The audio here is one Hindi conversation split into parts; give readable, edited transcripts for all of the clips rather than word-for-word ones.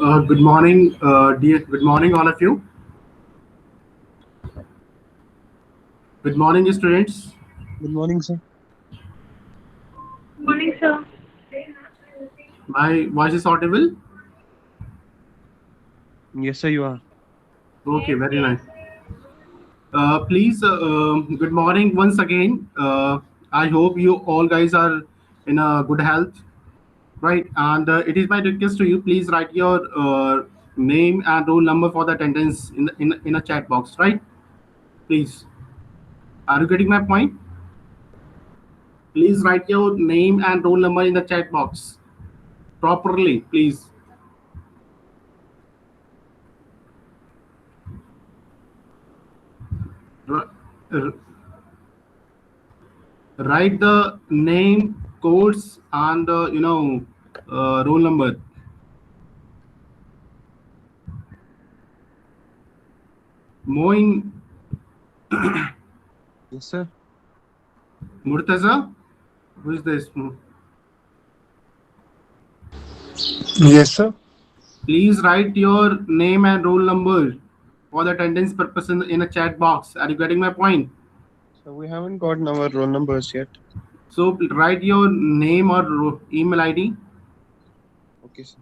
Good morning, dear. Good morning, all of you. Good morning, students. Good morning, sir. Morning, sir. My voice is audible. Yes, sir, you are. Okay, very nice. Please, good morning once again. I hope you all guys are in a good health, right? And it is my request to you. Please write your name and roll number for the attendance in a chat box, right? Please. Are you getting my point? Please write your name and roll number in the chat box properly, please. R- r- write the name, codes, and roll number. Moin Yes, sir. Murtaza. Who is this? Yes, sir. Please write your name and roll number for the attendance purpose in a chat box. Are you getting my point? So we haven't gotten our roll numbers yet. So write your name or email ID. Okay, sir.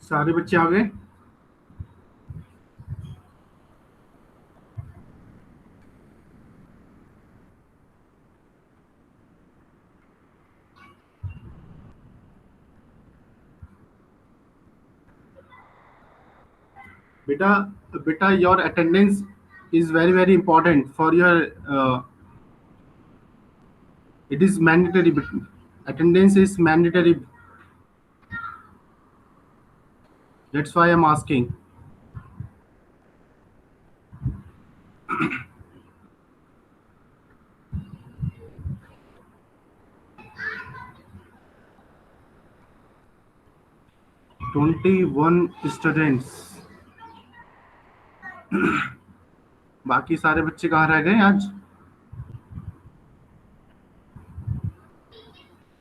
सारे बच्चे आ गए. Beta, beta, your attendance is very important for your. It is mandatory. Attendance is mandatory. That's why I'm asking. Twenty-one students. बाकी सारे बच्चे कहाँ रह गए आज?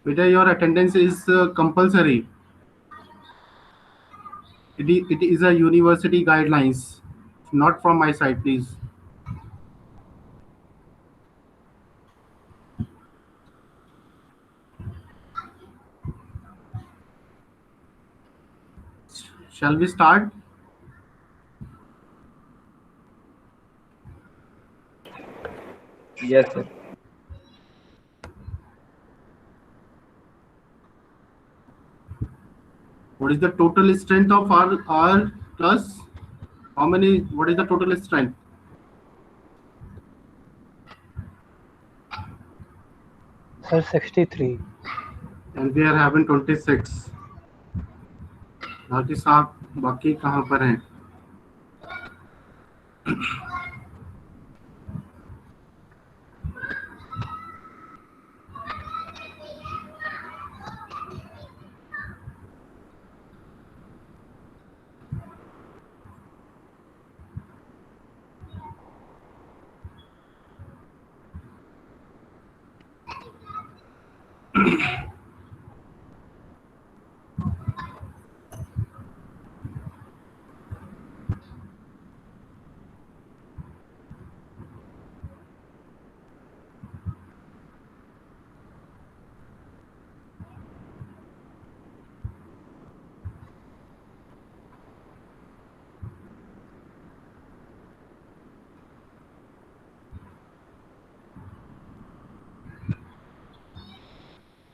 बेटा, your attendance is compulsory. It is a university guidelines, not from my side, please. Shall we start? Yes, sir. What is the total strength of our class? How many? What is the total strength? Sir, 63. And we are having 26. बाकी साहब बाकी कहाँ पर हैं?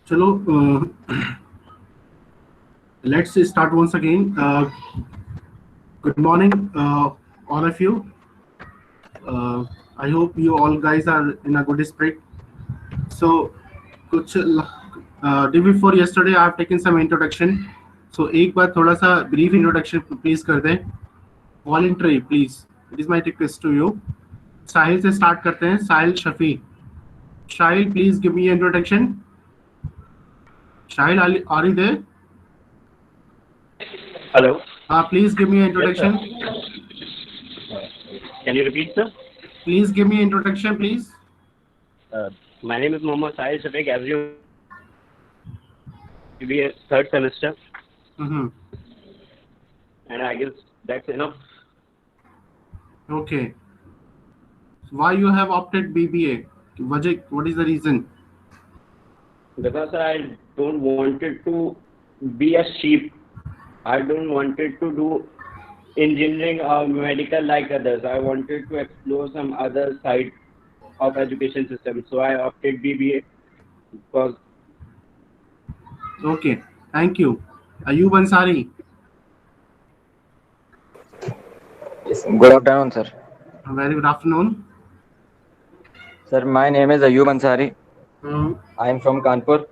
चलो, let's start once again. Good morning, all of you. I hope you all guys are in a good spirit. So, कुछ day before yesterday, I have taken some introduction. So, एक बार थोड़ा सा brief introduction please कर दें. Voluntary, please. It is my request to you. साहिल से start करते हैं. साहिल Shafi. Shahil, please give me an introduction. Shahil, are you there? Hello. Please give me an introduction. Can you repeat, sir? Please give me an introduction, please. My name is Mohammad Sahil Shafiq. As you be a third semester, Mm-hmm. and I guess that's enough. Okay. Why you have opted BBA? What is the reason? Because I don't wanted to be a sheep. I don't wanted to do engineering or medical like others. I wanted to explore some other side of education system. So I opted BBA because Okay. Thank you. Ayub Ansari. Yes, good afternoon, sir. Very good afternoon. Sir, my name is Ayub Ansari. Mm-hmm. I am from Kanpur.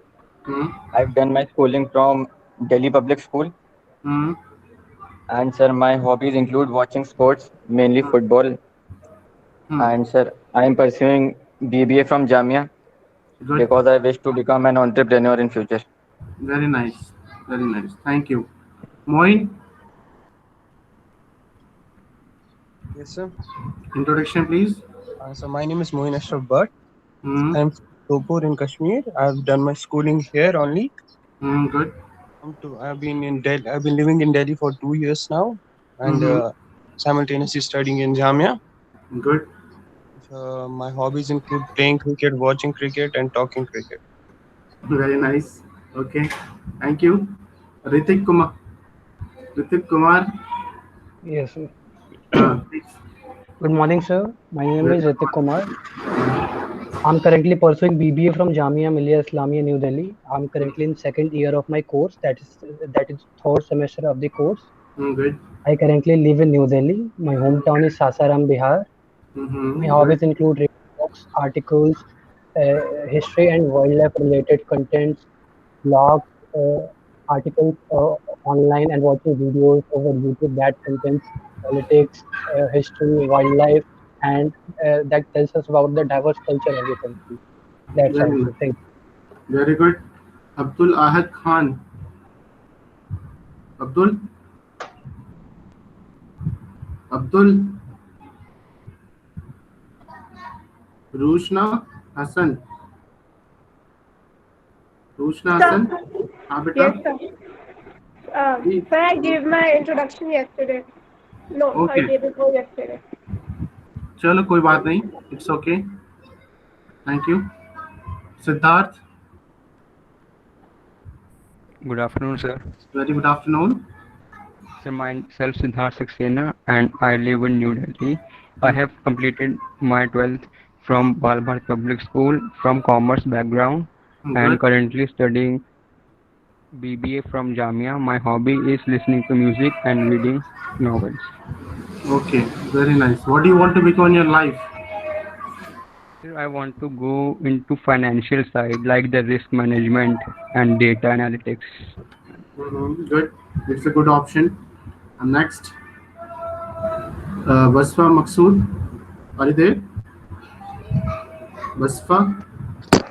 I've done my schooling from Delhi Public School. Mm-hmm. And sir, my hobbies include watching sports, mainly football. And sir, I am pursuing BBA from Jamia Good. because I wish to become an entrepreneur in future. Very nice. Very nice. Thank you. Moin, Yes, sir. introduction, please. So my name is Moin Ashraf Bhatt. Mm-hmm. I'm from Sopur in Kashmir. I've done my schooling here only. Good. I've been in Delhi. I've been living in Delhi for 2 years now, and simultaneously studying in Jamia. Good. My hobbies include playing cricket, watching cricket, and talking cricket. Very nice. Okay. Thank you. Ritik Kumar. Ritik Kumar. Yes, sir. Please. Good morning, sir. My name is Ritik Kumar. I'm currently pursuing BBA from Jamia Millia Islamia, New Delhi. I'm currently in second year of my course. That is third semester of the course. Good. I currently live in New Delhi. My hometown is Sasaram, Bihar. My hobbies include reading books, articles, history and wildlife related contents, blogs, articles online, and watching videos over YouTube that contains politics, history, wildlife, and that tells us about the diverse culture of the country. That's all. Very Sir. nice. Thank you. Very good. Abdul Ahad Khan. Abdul. Abdul. Rushna Hassan. Rushna Hassan. हाँ बेटा. Yes, sir. Sir, I gave my introduction yesterday. No, Okay. sorry, day before yesterday. चलो कोई बात नहीं. It's okay. Thank you. Siddharth. Good afternoon, sir. Very good afternoon. Sir, myself Siddharth Saxena, and I live in New Delhi. I have completed my 12th from Bal Bharat Public School from commerce background and Good. currently studying BBA from Jamia. My hobby is listening to music and reading novels. Okay. Very nice. What do you want to become in your life? Sir, I want to go into financial side like the risk management and data analytics. Good. It's a good option. And next, Basfa Maqsood. Are you there? Basfa.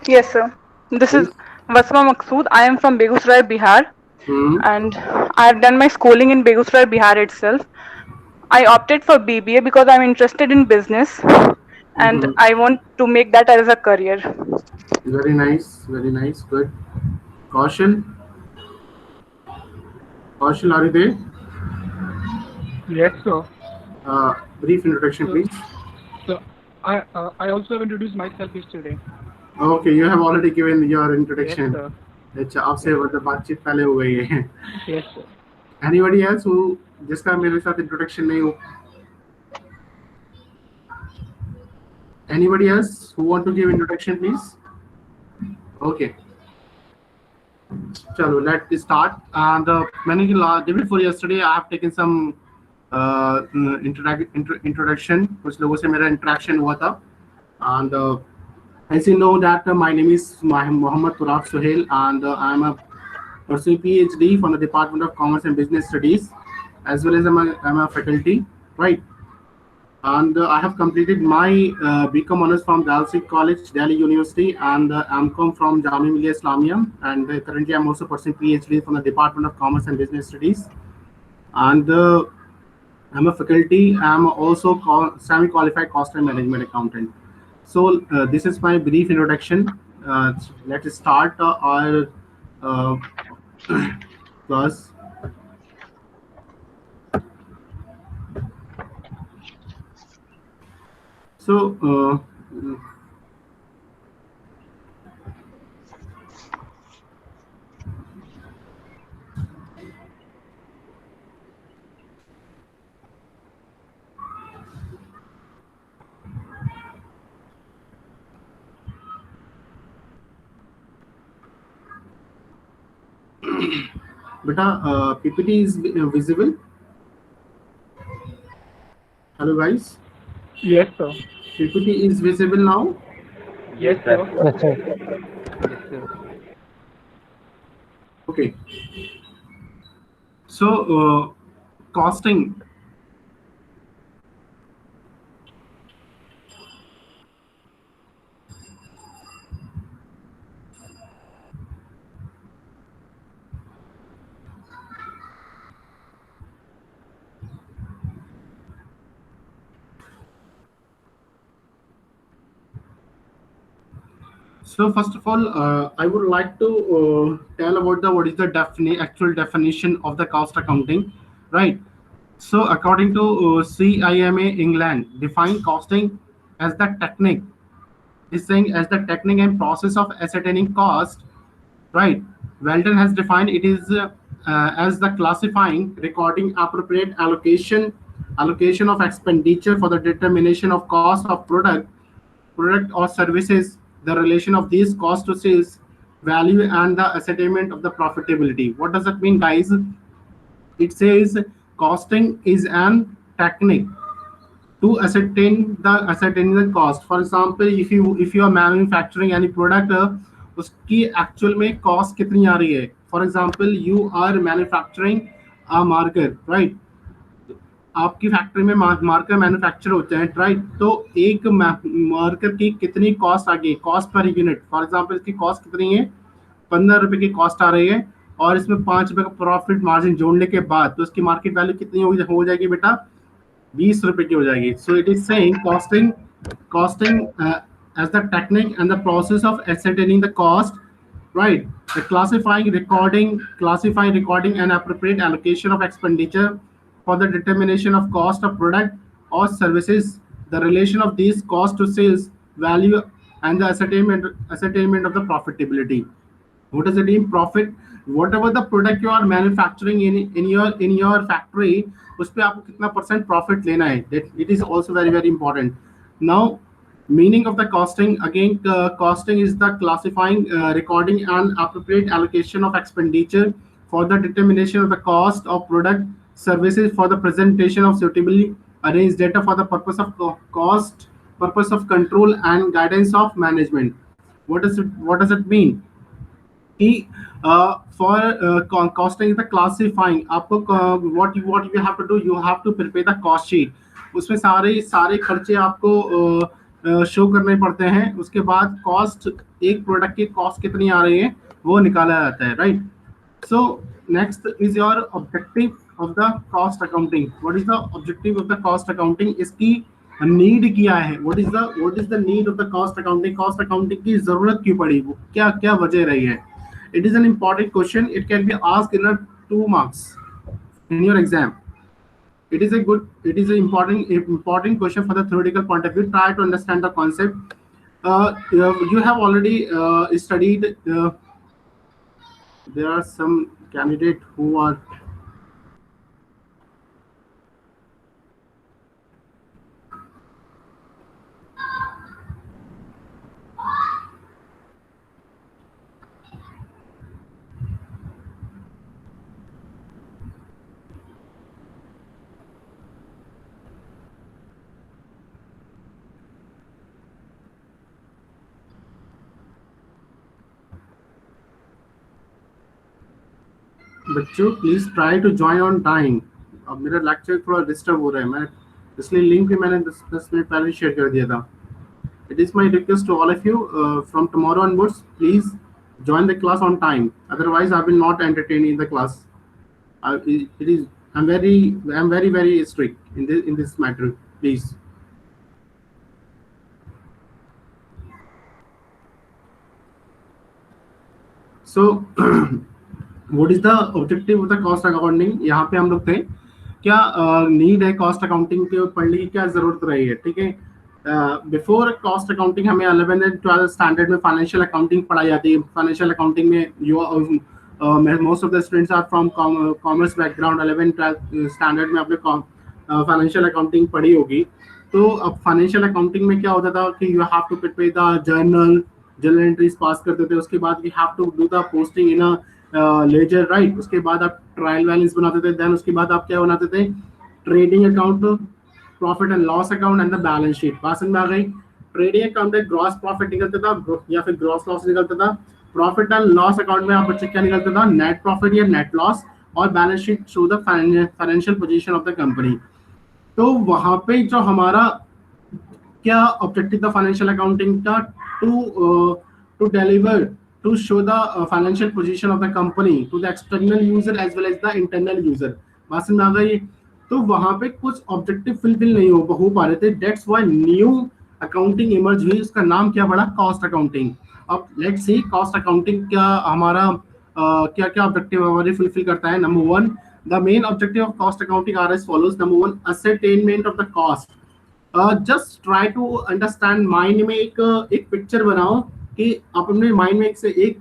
Yes, sir. This is Vasma Maqsood. I am from Begusarai, Bihar, and I have done my schooling in Begusarai, Bihar itself. I opted for BBA because I'm interested in business, and I want to make that as a career. Very nice. Very nice. Good. Kaushal. Kaushal, are you there? Yes, sir. Brief introduction, please. So I also have introduced myself yesterday. Okay, you have already given your introduction. Yes, sir. अच्छा, आपसे मतलब बातचीत पहले हो गई है. Yes, sir. Anybody else who जिसका मेरे साथ introduction नहीं हो? Anybody else who want to give introduction, please? Okay. Chalo, let's start. And day before yesterday, I have taken some introduction. कुछ लोगों से मेरा interaction हुआ था. And as you know that my name is Mohammad Turab Suhail, and I'm a pursuing PhD from the Department of Commerce and Business Studies, as well as I'm a faculty, right? And I have completed my BCom honors from Dalsik College, Delhi University, and MCom from Jamia Millia Islamia. And currently, I'm also pursuing PhD from the Department of Commerce and Business Studies. And I'm a faculty. I'm also semi-qualified cost and management accountant. So this is my brief introduction. Let's start our class. So beta, PPT is visible. Hello guys. Yes, sir. PPT is visible now. Yes, sir. Yes, sir. Yes, sir. Okay. So costing. So first of all, I would like to tell about what is the actual definition of the cost accounting, right? So according to CIMA England, define costing as the technique, is saying as the technique and process of ascertaining cost, right? Weldon has defined it is as the classifying, recording, appropriate allocation of expenditure for the determination of cost of product or services, the relation of these cost to sales value, and the ascertainment of the profitability. What does that mean, guys? It says costing is an technique to ascertain the cost. For example, if you are manufacturing any product, उसकी actual में cost कितनी आ रही है. For example, you are manufacturing a marker, right? आपकी फैक्ट्री में मार्कर मैन्युफैक्चर होते हैं, राइट? तो एक मार्कर की कितनी कॉस्ट आ गई, cost per unit. For example इसकी कॉस्ट कितनी है, 15 रुपए की कॉस्ट आ रही है, और इसमें 5 रुपए का प्रॉफिट मार्जिन जोड़ने के बाद तो उसकी मार्केट वैल्यू कितनी हो जाएगी बेटा, 20 रुपए की हो जाएगी. So it is saying costing as the technique and the process of ascertaining the cost, right? The classifying, recording and appropriate allocation of expenditure for the determination of cost of product or services, the relation of these cost to sales value, and the ascertainment of the profitability. What does it mean? Profit, whatever the product you are manufacturing in your factory, उस पे आपको कितना % profit लेना है. That it is also very very important. Now, meaning of the costing, again, costing is the classifying, recording and appropriate allocation of expenditure for the determination of the cost of product services for the presentation of suitably arranged data for the purpose of cost, purpose of control and guidance of management. What does it mean? For costing is the classifying. आपको what you have to do, you have to prepare the cost sheet. उसमें सारे खर्चे आपको शो करने पड़ते हैं. उसके बाद कॉस्ट, एक प्रोडक्ट की कॉस्ट कितनी आ रही है वो निकाला जाता है, right? So next is your objective of the cost accounting. What is the objective of the cost accounting? इसकी नीड क्या है? What is the need of the cost accounting? Cost accounting की जरूरत क्यों पड़ी, वो क्या वजह रही है? It is an important question. It can be asked in a 2 marks in your exam. It is an important question for the theoretical point of view. Try to understand the concept. You have already studied. There are some candidates who are बच्चों please try to join on time. अब मेरा लेक्चर थोड़ा डिस्टर्ब हो रहा है, मैं इसलिए लिंक भी मैंने 10 मिनट पहले शेयर कर दिया था। It is my request to all of you from tomorrow onwards please join the class on time, otherwise I will not entertain in the class. It is I'm very strict in this matter, please. So what is the objective of the cost accounting? यहाँ पे हम लोग थे, क्या नीड है कॉस्ट अकाउंटिंग के पढ़ने की, क्या जरूरत रही है, ठीक है। बिफोर कॉस्ट अकाउंटिंग हमें 11th and 12th स्टैंडर्ड में फाइनेंशियल अकाउंटिंग पढ़ाई जाती है। फाइनेंशियल अकाउंटिंग में most of the students are from commerce background. 11th 12th standard में आपने फाइनेंशियल अकाउंटिंग पढ़ी होगी। तो अब फाइनेंशियल अकाउंटिंग में क्या होता था कि you have to prepare the journal entries pass करते थे, उसके बाद you have to do the posting in a ledger, right. उसके बाद आप ट्रायल बैलेंस बनाते थे, देन उसके बाद आप क्या बनाते थे, trading account, profit and loss account and the balance sheet. बात समझ में आ गई। ट्रेडिंग अकाउंट में ग्रॉस प्रॉफिट निकलता था या फिर ग्रॉस लॉस निकलता था। प्रॉफिट एंड लॉस अकाउंट में आप बच्चे क्या निकलता था, नेट प्रॉफिट या नेट लॉस, और balance sheet show the financial position of the company. तो वहां पे जो हमारा क्या ऑब्जेक्टिव था फाइनेंशियल अकाउंटिंग का, to deliver, to show the financial position of the company to the external user as well as the internal user. बात समझ आ गई। तो वहां पे कुछ ऑब्जेक्टिव फुलफिल नहीं हो पा रहे थे, that's why new accounting emerge हुई, उसका नाम क्या पड़ा, कॉस्ट अकाउंटिंग। अब लेट्स सी कॉस्ट अकाउंटिंग क्या हमारा क्या क्या ऑब्जेक्टिव हमारे फुलफिल करता है। Number 1, the main objective of cost accounting are as follows. Number 1, ascertainment of the cost. Just try to understand, mind में एक पिक्चर बनाओ कि आप अपने माइंड में एक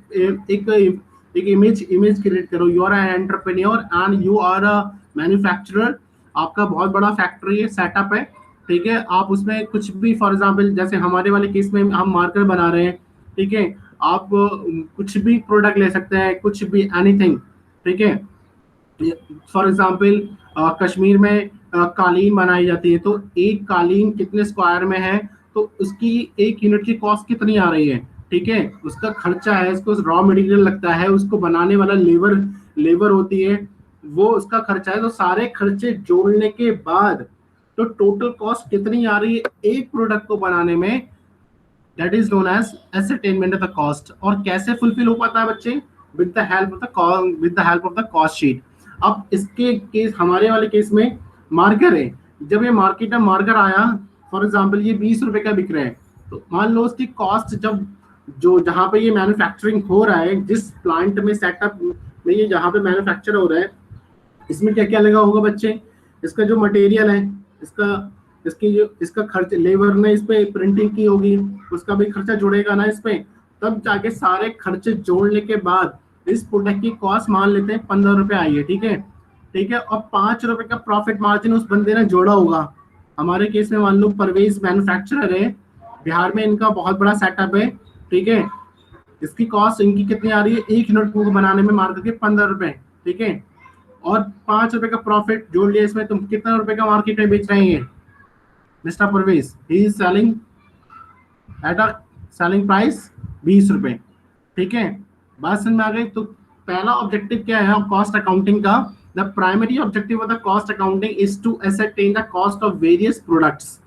इमेज क्रिएट करो। You are an entrepreneur and you are a manufacturer. आपका बहुत बड़ा फैक्ट्री है, सेटअप है, ठीक है। आप उसमें कुछ भी, फॉर एग्जांपल जैसे हमारे वाले केस में हम मार्कर बना रहे हैं, ठीक है। आप कुछ भी प्रोडक्ट ले सकते हैं, कुछ भी, एनीथिंग, ठीक है। फॉर एग्जांपल कश्मीर में कालीन बनाई जाती है, तो एक कालीन कितने स्क्वायर में है, तो उसकी एक यूनिट की कॉस्ट कितनी आ रही है, ठीक है। उसका खर्चा है, उसको रॉ मटेरियल लगता है, उसको बनाने वाला लेबर होती है, वो उसका खर्चा है। तो सारे खर्चे जोड़ने के बाद तो टोटल कॉस्ट कितनी आ रही है एक प्रोडक्ट को बनाने में, that is known as ascertainment of the cost. और कैसे फुलफिल हो पाता है बच्चे, with the help of the cost sheet. अब इसके केस, हमारे वाले केस में मार्कर है। जब ये मार्केट में मार्कर आया, फॉर एग्जांपल ये 20 रुपए का बिक रहा है, तो मान लो उसकी कॉस्ट जहाँ पे ये मैन्युफैक्चरिंग हो रहा है, जिस प्लांट में सेटअप में ये जहाँ पे मैन्युफैक्चर हो रहा है, इसमें क्या क्या लगा होगा बच्चे, इसका जो मटेरियल है, इसका खर्च, लेबर ने इस पे प्रिंटिंग की होगी, उसका भी खर्चा जुड़ेगा ना इस पे। तब जाके सारे खर्चे जोड़ने के बाद इस प्रोडक्ट की कॉस्ट मान लेते हैं 15 रुपए आई है, ठीक है। और 5 रुपए का प्रॉफिट मार्जिन उस बंदे ने जोड़ा होगा। हमारे केस में मान लो परवेज मैन्युफैक्चरर है, बिहार में इनका बहुत बड़ा सेटअप है, ठीक है। इसकी कॉस्ट इनकी कितनी आ रही है, एक यूनिट को बनाने में मार्केट के 15 रुपए, ठीक है। और 5 रुपए का प्रॉफिट जोड़ लिया इसमें, तुम कितना रुपए का मार्केट में बेच रहे हैं mister Parvez, he is selling at a selling price 20 रुपए, ठीक है। बात समझ में आ गई। तो पहला ऑब्जेक्टिव क्या है कॉस्ट अकाउंटिंग का, the primary objective of the cost accounting is to ascertain the cost of various products,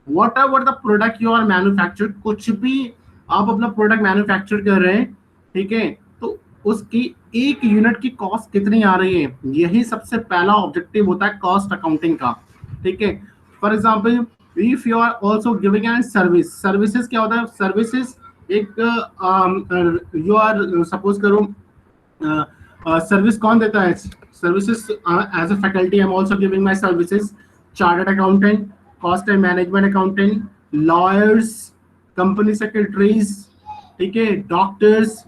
whatever the product you are manufacture. कुछ भी आप अपना प्रोडक्ट मैन्युफैक्चर कर रहे हैं, ठीक है, तो उसकी एक यूनिट की कॉस्ट कितनी आ रही है, यही सबसे पहला ऑब्जेक्टिव होता है कॉस्ट अकाउंटिंग का, ठीक है। For example if you are also giving an services क्या होता है, सर्विसेज एक यू आर सपोज करो सर्विस कौन देता है, services as a faculty I am also giving my services, chartered accountant, cost and management accountant, lawyers, company secretaries, ठीक है, doctors,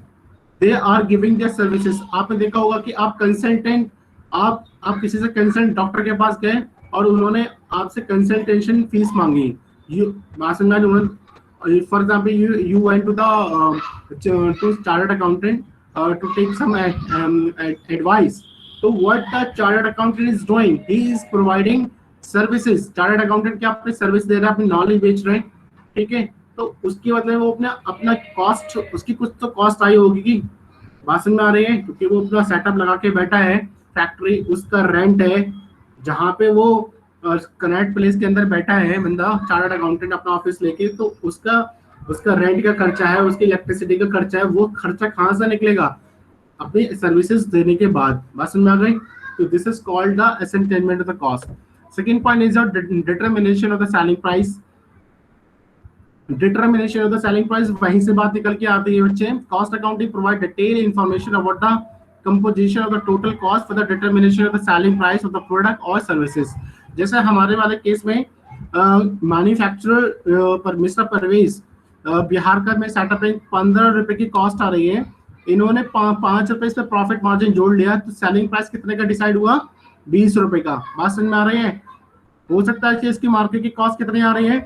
they are giving their services. आपने देखा होगा कि आप कंसल्टेंट, आप किसी से कंसल्ट डॉक्टर के पास गए और उन्होंने आपसे कंसल्टेशन फीस मांगी, for example you went to to chartered accountant to take some advice. तो what the chartered accountant is doing, he is providing services. Chartered accountant क्या अपनी सर्विस दे रहा है, अपनी नॉलेज बेच रहे हैं, ठीक है। तो उसकी मतलब वो अपना कॉस्ट, उसकी कुछ तो कॉस्ट आई होगी, बात समझ में आ रही है, क्योंकि वो अपना सेटअप लगा के बैठा है, फैक्ट्री उसका रेंट है, जहाँ पे वो कनेक्ट प्लेस के अंदर बैठा है बंदा, चार्टर्ड अकाउंटेंट अपना ऑफिस लेके, तो उसका रेंट का खर्चा है, उसकी इलेक्ट्रिसिटी का खर्चा है, वो खर्चा कहाँ से निकलेगा? अपनी सर्विसेज देने के बाद। बात समझ में आ गई? तो this is called the ascertainment of the cost. Second point is the determination of the selling price. Determination of the selling price, वहीं से बात निकल के आती है बच्चे। Cost accounting provide detail information about the composition of the total cost for the determination of the selling price of the product और सर्विसेज। जैसे हमारे वाले केस में मैन्युफैक्चरर पर मिस्टर परवेज बिहार का में सेटअप में 15 रुपए की कॉस्ट आ रही है, इन्होंने 5 रुपए इस पे प्रॉफिट मार्जिन जोड़ लिया, तो सेलिंग प्राइस कितने का डिसाइड हुआ? 20 रुपए का। बात समझ में आ रही है? हो सकता है कि इसकी मार्केट की कॉस्ट कितनी आ रही है?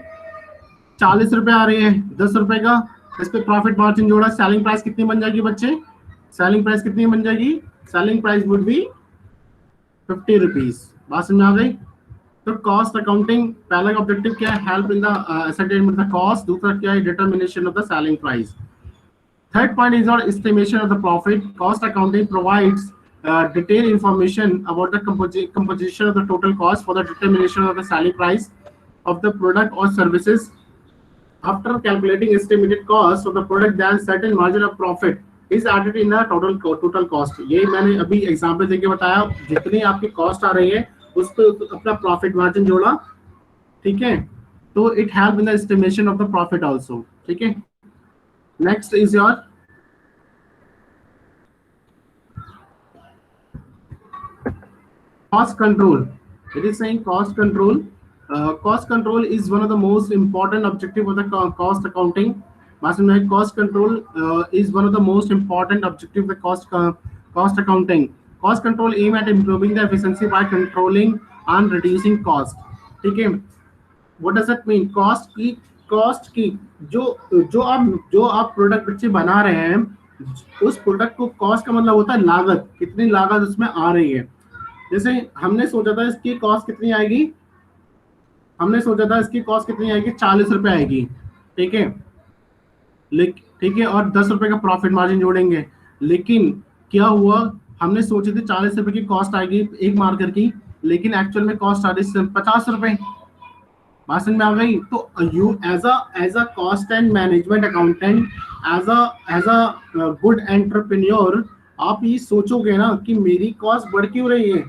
40 रुपए आ रही है, 10 रुपए का इस पे प्रॉफिट मार्जिन जोड़ा, सेलिंग प्राइस कितनी बन जाएगी बच्चे? सेलिंग प्राइस कितनी बन जाएगी? Selling price would be 50 rupees. बात समझ में आ गई? तो कॉस्ट अकाउंटिंग पहला ऑब्जेक्टिव क्या है? Help in the ascertainment of the cost. दूसरा क्या है? Determination of the selling price. Third point is on estimation of the profit. Cost accounting provides detailed information about the composition of the total cost for the determination of the selling price of the product or services. After calculating estimated cost of the product, then certain margin of profit is added in the total cost. ये मैंने अभी एग्जांपल देके बताया, जितनी आपकी कॉस्ट आ रही है उस पर अपना प्रॉफिट मार्जिन जोड़ा, ठीक है? तो it help in the estimation of the profit also, ठीक है? Next is your cost control. It is saying cost control. Cost control is one of the most important objective of the cost accounting. Cost control is one of the most important objective of the cost accounting. Cost control aim at improving the efficiency by controlling and reducing cost. ठीक है? What does that mean? cost की जो आप प्रोडक्ट बच्चे बना रहे हैं, उस प्रोडक्ट को कॉस्ट का मतलब होता है लागत, कितनी लागत उसमें आ रही है। जैसे हमने सोचा था इसकी कॉस्ट कितनी आएगी, 40 रुपए आएगी, ठीक है? ठीक है, और 10 रुपए का प्रॉफिट मार्जिन जोड़ेंगे। लेकिन क्या हुआ, हमने सोचे थे 40 रुपए की कॉस्ट आएगी एक मार्कर की, लेकिन एक्चुअल में कॉस्ट आ रही 50 रुपए। बात समझ में आ गई? तो you as a cost and management accountant, as a good entrepreneur, आप ये सोचोगे ना कि मेरी कॉस्ट बढ़ क्यों रही है?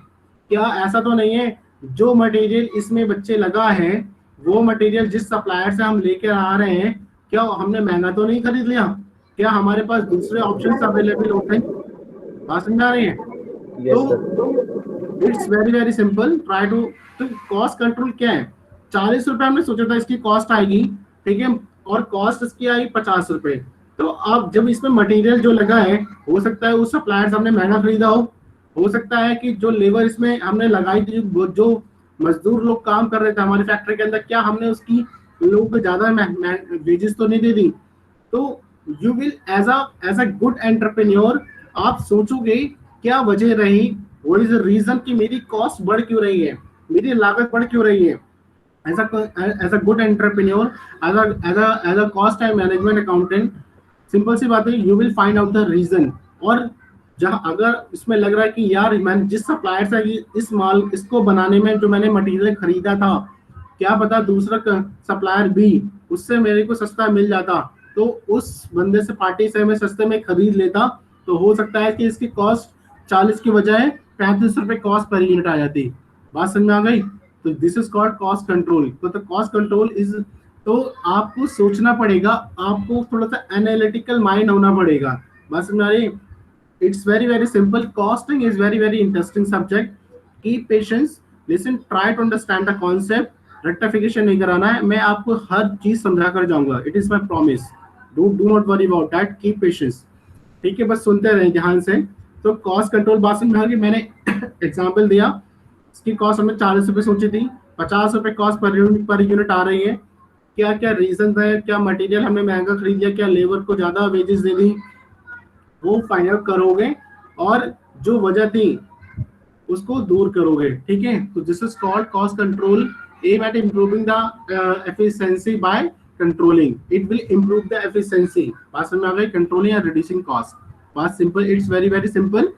क्या ऐसा तो नहीं है जो मटेरियल इसमें बच्चे लगा है, वो मटेरियल जिस सप्लायर से हम लेकर आ रहे हैं, क्या हमने महंगा तो नहीं खरीद लिया? क्या हमारे पास दूसरे ऑप्शंस अवेलेबल होते हैं? बात समझ आ रही है? तो it's very very simple, try to. तो कॉस्ट कंट्रोल क्या है? 40 रुपए हमने सोचा था इसकी कॉस्ट आएगी, ठीक है, और कॉस्ट इसकी आई 50 रुपए। तो अब जब इसमें मटेरियल जो लगा है, हो सकता है उस सप्लायर से हमने महंगा खरीदा हो सकता है कि जो लेबर इसमें हमने लगाई थी, जो मजदूर लोग काम कर रहे थे हमारी फैक्ट्री के अंदर, क्या हमने उसकी लोगों को ज्यादा वेजेस तो नहीं दे दी? तो you will as a good entrepreneur आप सोचोगे क्या वजह रही, व्हाट इज द रीजन कि मेरी कॉस्ट बढ़ क्यों रही है, मेरी लागत बढ़ क्यों रही है? As a good entrepreneur, as a cost and management accountant, simple सी बात है, you will find out the reason. और जहाँ अगर इसमें लग रहा है कि यार मैंने जिस सप्लायर से इसको बनाने में जो मैंने मटेरियल खरीदा था, क्या पता दूसरा सप्लायर भी उससे मेरे को सस्ता मिल जाता, तो उस बंदे से पार्टी से मैं सस्ते में खरीद लेता, तो हो सकता है कि इसकी कॉस्ट 40 की बजाय 35 रुपए कॉस्ट पर यूनिट आ जाती। बात समझ में आ गई? तो this is called cost control. तो कॉस्ट कंट्रोल इज, तो आपको सोचना पड़ेगा, आपको थोड़ा सा एनालिटिकल माइंड होना पड़ेगा। बात समझ में आ रही? It's very very simple. Costing is very very interesting subject. Keep patience. Listen. Try to understand the concept. Rectification नहीं कराना है, मैं आपको हर चीज समझा कर जाऊंगा. It is my promise. Do not worry about that. Keep patience. ठीक है, बस सुनते रहें ध्यान से। तो कॉस्ट कंट्रोल बात समझ में आ गई? मैंने एग्जाम्पल दिया, इसकी कॉस्ट हमने 40 रुपए सोची थी, 50 रुपए कॉस्ट पर यूनिट आ रही है। क्या क्या रीजन है? क्या मटेरियल हमने महंगा खरीद लिया? क्या लेबर को ज्यादा वेजेस दे दी? वो फाइंड आउट करोगे और जो वजह थी उसको दूर करोगे, ठीक है? तो this is called cost control, aim at improving the efficiency by controlling, it will improve the efficiency. बात समझ में आ गई? Controlling and reducing cost. बात simple, it's very very simple.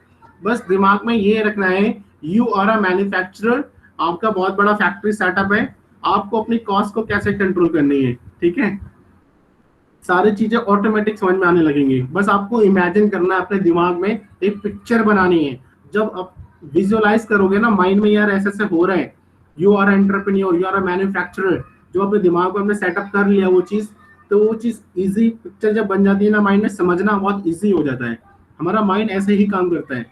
बस दिमाग में ये रखना है, यू आर अ मैन्युफैक्चरर, आपका बहुत बड़ा फैक्ट्री सेटअप है, आपको अपनी कॉस्ट को कैसे कंट्रोल करनी है, ठीक है। सारी चीजें ऑटोमेटिक समझ में आने लगेंगी, बस आपको इमेजिन करना है, अपने दिमाग में एक पिक्चर बनानी है। जब आप विजुअलाइज करोगे ना माइंड में, यार ऐसे ऐसे हो रहा है, you are entrepreneur, you are a manufacturer, जो अपने दिमाग में हमने सेटअप कर लिया वो चीज, तो वो चीज इजी पिक्चर जब बन जाती है ना माइंड में, समझना बहुत इजी हो जाता है। हमारा माइंड ऐसे ही काम करता है,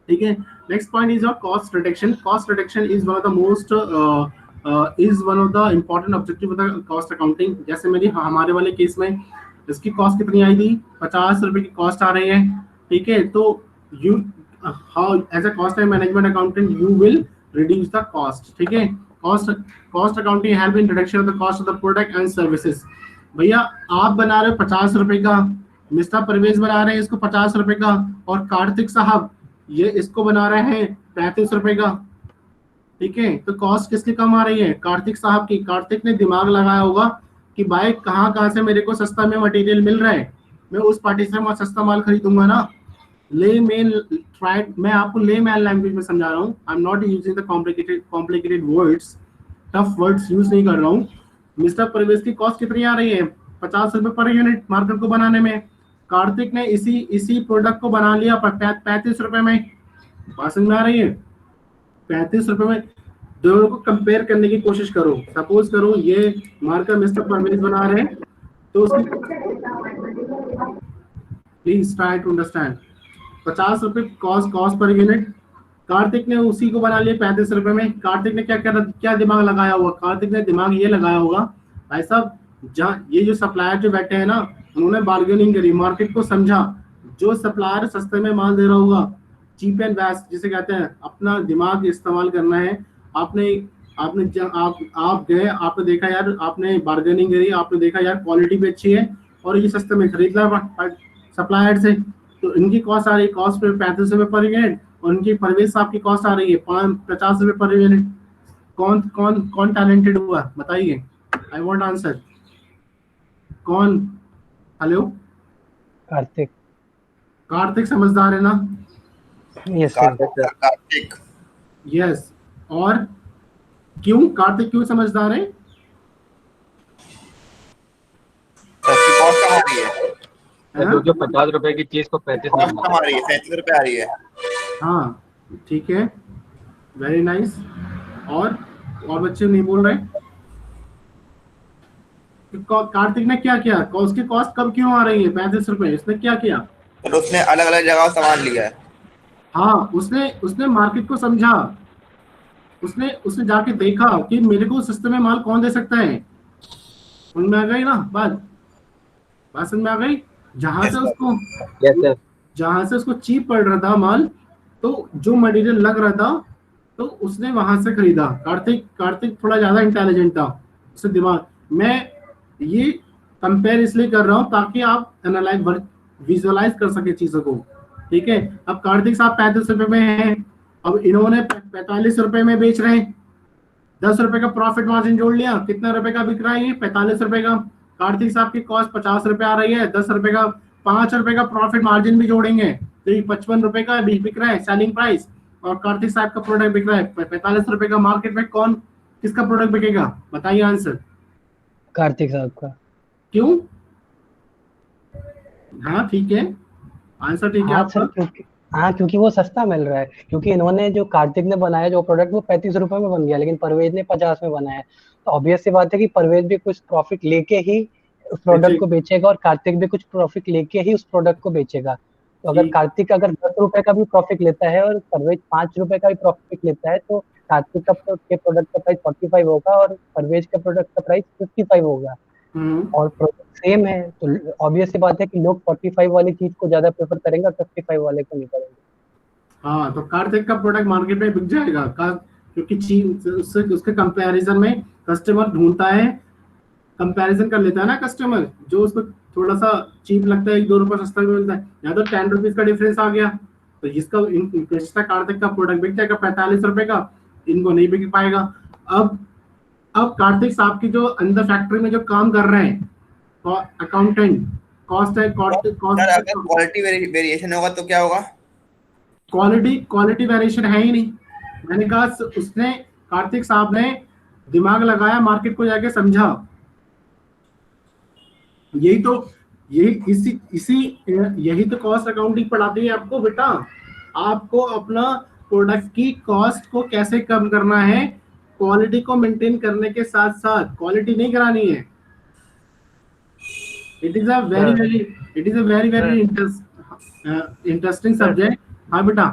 ठीक है। Next point is your cost reduction. Cost reduction is one of the most is one of the important objective of the cost accounting. जैसे मेरी हमारे वाले केस में इसकी कॉस्ट कितनी आई थी, 50 रुपए की कॉस्ट आ रही है, ठीक है। तो you how as a cost and management accountant you will reduce the cost, ठीक है। Cost accounting help in reduction of the cost of the product and services. भैया आप बना रहे हो 50 रुपए का, मिस्टर परवेज बना रहे हैं इसको 50 रुपए का, और कार्तिक साहब ये इसको बना रहे हैं 35 रुपए का, ठीक है। तो कॉस्ट किसकी कम आ रही है, कार्तिक साहब की। कार्तिक ने दिमाग लगाया होगा कि भाई कहाँ से मेरे को सस्ता में मटेरियल मिल रहा है, मैं उस पार्टी से मैं सस्ता माल खरीदूंगा ना। मैं आपको ले मैन लैंग्वेज में समझा रहा हूँ, I am not using the complicated words, tough words use नहीं कर रहा हूँ। मिस्टर परवेज की कॉस्ट कितनी आ रही है, 50 रुपए पर यूनिट मार्केट को बनाने में। कार्तिक ने इसी प्रोडक्ट को बना लिया 35 रुपए में। बात समझ में आ रही है, 35 रुपए में। दोनों को कंपेयर करने की कोशिश करो। सपोज करो ये मार्कर मिस्टर परवेज बना रहे हैं, तो उसकी प्लीज ट्राई टू अंडरस्टैंड, 50 रुपए कॉस्ट पर यूनिट। कार्तिक ने उसी को बना लिया 35 रुपए में। कार्तिक ने क्या दिमाग लगाया होगा, कार्तिक ने दिमाग ये लगाया होगा, भाई साहब जहाँ ये जो सप्लायर जो बैठे हैं ना, उन्होंने बार्गेनिंग करी, मार्केट को समझा। जो सप्लायर सस्ते में माल दे रहा होगा, चीप एंड बेस्ट जिसे कहते हैं, अपना दिमाग इस्तेमाल करना है। आप गए, आपने देखा यार, आपने बार्गेनिंग करी, आपने देखा यार क्वालिटी भी अच्छी है और ये सस्ते में खरीद रहा सप्लायर से, तो इनकी कॉस्ट आ रही है कॉस्ट पे 35 रुपए पर यूनिट, और उनकी परवेज साहब की कॉस्ट आ रही है 50 रुपए पर यूनिट। कौन टैलेंटेड हुआ बताइए, आई वांट आंसर। कौन? हेलो कार्तिक। कार्तिक समझदार है ना? Yes sir. कार्तिक। यस। और क्यों कार्तिक क्यों समझदार है? कॉस्ट कम आ रही है, जो 50 रुपए की चीज को 35 में कॉस्ट कम आ रही है, 35 रुपए आ रही है। हाँ ठीक है, वेरी नाइस। और बच्चे नहीं बोल रहे। कार्तिक ने क्या किया, उसकी कॉस्ट कब क्यों आ रही है 35 रुपए? उसने क्या किया? तो उसने अलग अलग जगह सामान लिया है। हाँ, उसने मार्केट को समझा, उसने जाके देखा कि मेरे को सस्ते में माल कौन दे सकता है। समझ में आ गई ना बात समझ में आ गई? जहां से उसको चीप पड़ रहा था माल, तो जो मटेरियल लग रहा था, तो उसने वहां से खरीदा। कार्तिक थोड़ा ज्यादा इंटेलिजेंट था, उससे दिमाग। मैं ये कंपेयर इसलिए कर रहा हूँ ताकि आप विजुअलाइज कर सके चीजों को, ठीक है। अब कार्तिक साहब 35 रुपए में हैं, अब इन्होंने 45 रुपए में बेच रहे हैं, 10 रुपए का प्रॉफिट मार्जिन जोड़ लिया, कितना रुपए का बिक रहा है? 45 रुपए का। कार्तिक साहब की कॉस्ट 50 रुपए आ रही है, 10 रुपए का 5 रुपए का प्रॉफिट मार्जिन भी जोड़ेंगे तो ये 55 रुपए का बिक रहा है सेलिंग प्राइस, और कार्तिक साहब का प्रोडक्ट बिक रहा है 45 रुपए का। मार्केट में किसका प्रोडक्ट बिकेगा? बताइए आंसर। कार्तिक साहब का। क्यों? हाँ ठीक है, आंसर ठीक है आपका। क्योंकि वो सस्ता मिल रहा है। क्योंकि इन्होंने जो कार्तिक ने बनाया जो प्रोडक्ट वो 35 रुपए में बन गया, लेकिन परवेज ने 50 में बनाया। तो ऑब्वियस सी बात है कि परवेज भी कुछ प्रॉफिट लेके ही उस प्रोडक्ट को बेचेगा, और कार्तिक भी कुछ प्रॉफिट लेके ही उस प्रोडक्ट को बेचेगा। तो अगर कार्तिक 10 रुपए का भी प्रॉफिट लेता है और परवेज 5 रुपए का भी प्रॉफिट लेता है, तो कार्तिक के प्रोडक्ट का प्राइस 45 होगा और परवेज के प्रोडक्ट का प्राइस 55 होगा। और प्रोडक्ट सेम है, तो ऑब्वियस सी बात है कि लोग 45 वाली चीज को ज्यादा प्रेफर करेंगे और 55 वाले को नहीं करेंगे। हाँ, तो कार्तिक का प्रोडक्ट मार्केट में बिक जाएगा, क्योंकि उसके कंपैरिजन में कस्टमर ढूंढता है, कंपैरिजन कर लेता है ना कस्टमर, जो उसको थोड़ा सा चीप लगता है, 1-2 रुपए सस्ता भी मिलता है। यहाँ तो 10 रुपीज का डिफरेंस आ गया, तो जिसका कार्तिक का प्रोडक्ट बिक जाएगा 45 रुपए का, इनको नहीं बिक पाएगा। अब कार्तिक साहब की जो अंदर फैक्ट्री में जो काम कर रहे हैं अकाउंटेंट, कॉस्ट है सर अगर क्वालिटी वेरिएशन होगा तो क्या होगा? क्वालिटी वेरिएशन है ही नहीं। मैंने कहा उसने, कार्तिक साहब ने दिमाग लगाया, मार्केट को जाके समझा। यही तो कॉस्ट अकाउंटिंग पढ़ाती है आपको बेटा। आपको अपना प्रोडक्ट की कॉस्ट को कैसे कम करना है, क्वालिटी को मेंटेन करने के साथ साथ क्वालिटी नहीं करानी है। It is a very interesting subject. हाँ बेटा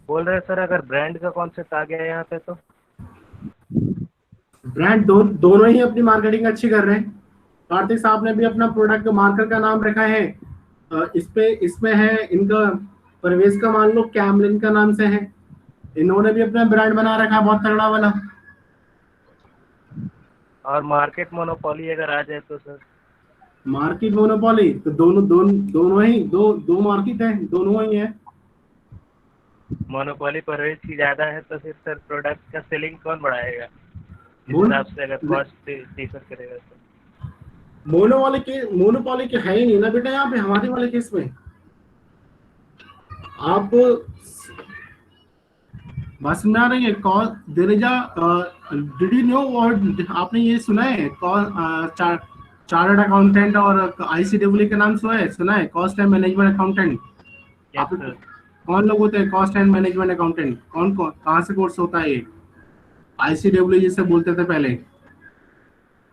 बोल रहे हैं सर, अगर ब्रांड का कॉन्सेप्ट आ गया है यहाँ पे तो ब्रांड दोनों ही अपनी मार्केटिंग अच्छी कर रहे हैं। कार्तिक साहब ने भी अपना प्रोडक्ट मार्कर का नाम रखा है, इसमें है इनका परवेज का, मान लो कैमलिन का नाम से है, इन्होंने भी अपना ब्रांड बना रखा है बहुत तगड़ा वाला। और मार्केट मोनोपोली अगर आ जाए तो सर? मार्केट मोनोपोली तो दोनों ही दो मार्केट है, दोनों ही है। मोनोपोली परवेज की ज्यादा है तो फिर सर प्रोडक्ट का सेलिंग कौन बढ़ाएगा इस हिसाब से, अगर कॉस्ट डिफर करेगा तो? मोनोपोली के है ही नहीं ना बेटा यहाँ पे हमारे वाले केस में। आप बात समझ आ रही है? Call there is did you know word, आपने ये सुना है चार्टर्ड अकाउंटेंट और आईसीडब्ल्यू का नाम सुना है? Cost and management accountant. कौन लोग होते हैं कॉस्ट एंड मैनेजमेंट अकाउंटेंट? कौन कहाँ से कोर्स होता है ये? आईसीडब्ल्यू जिसे बोलते थे पहले।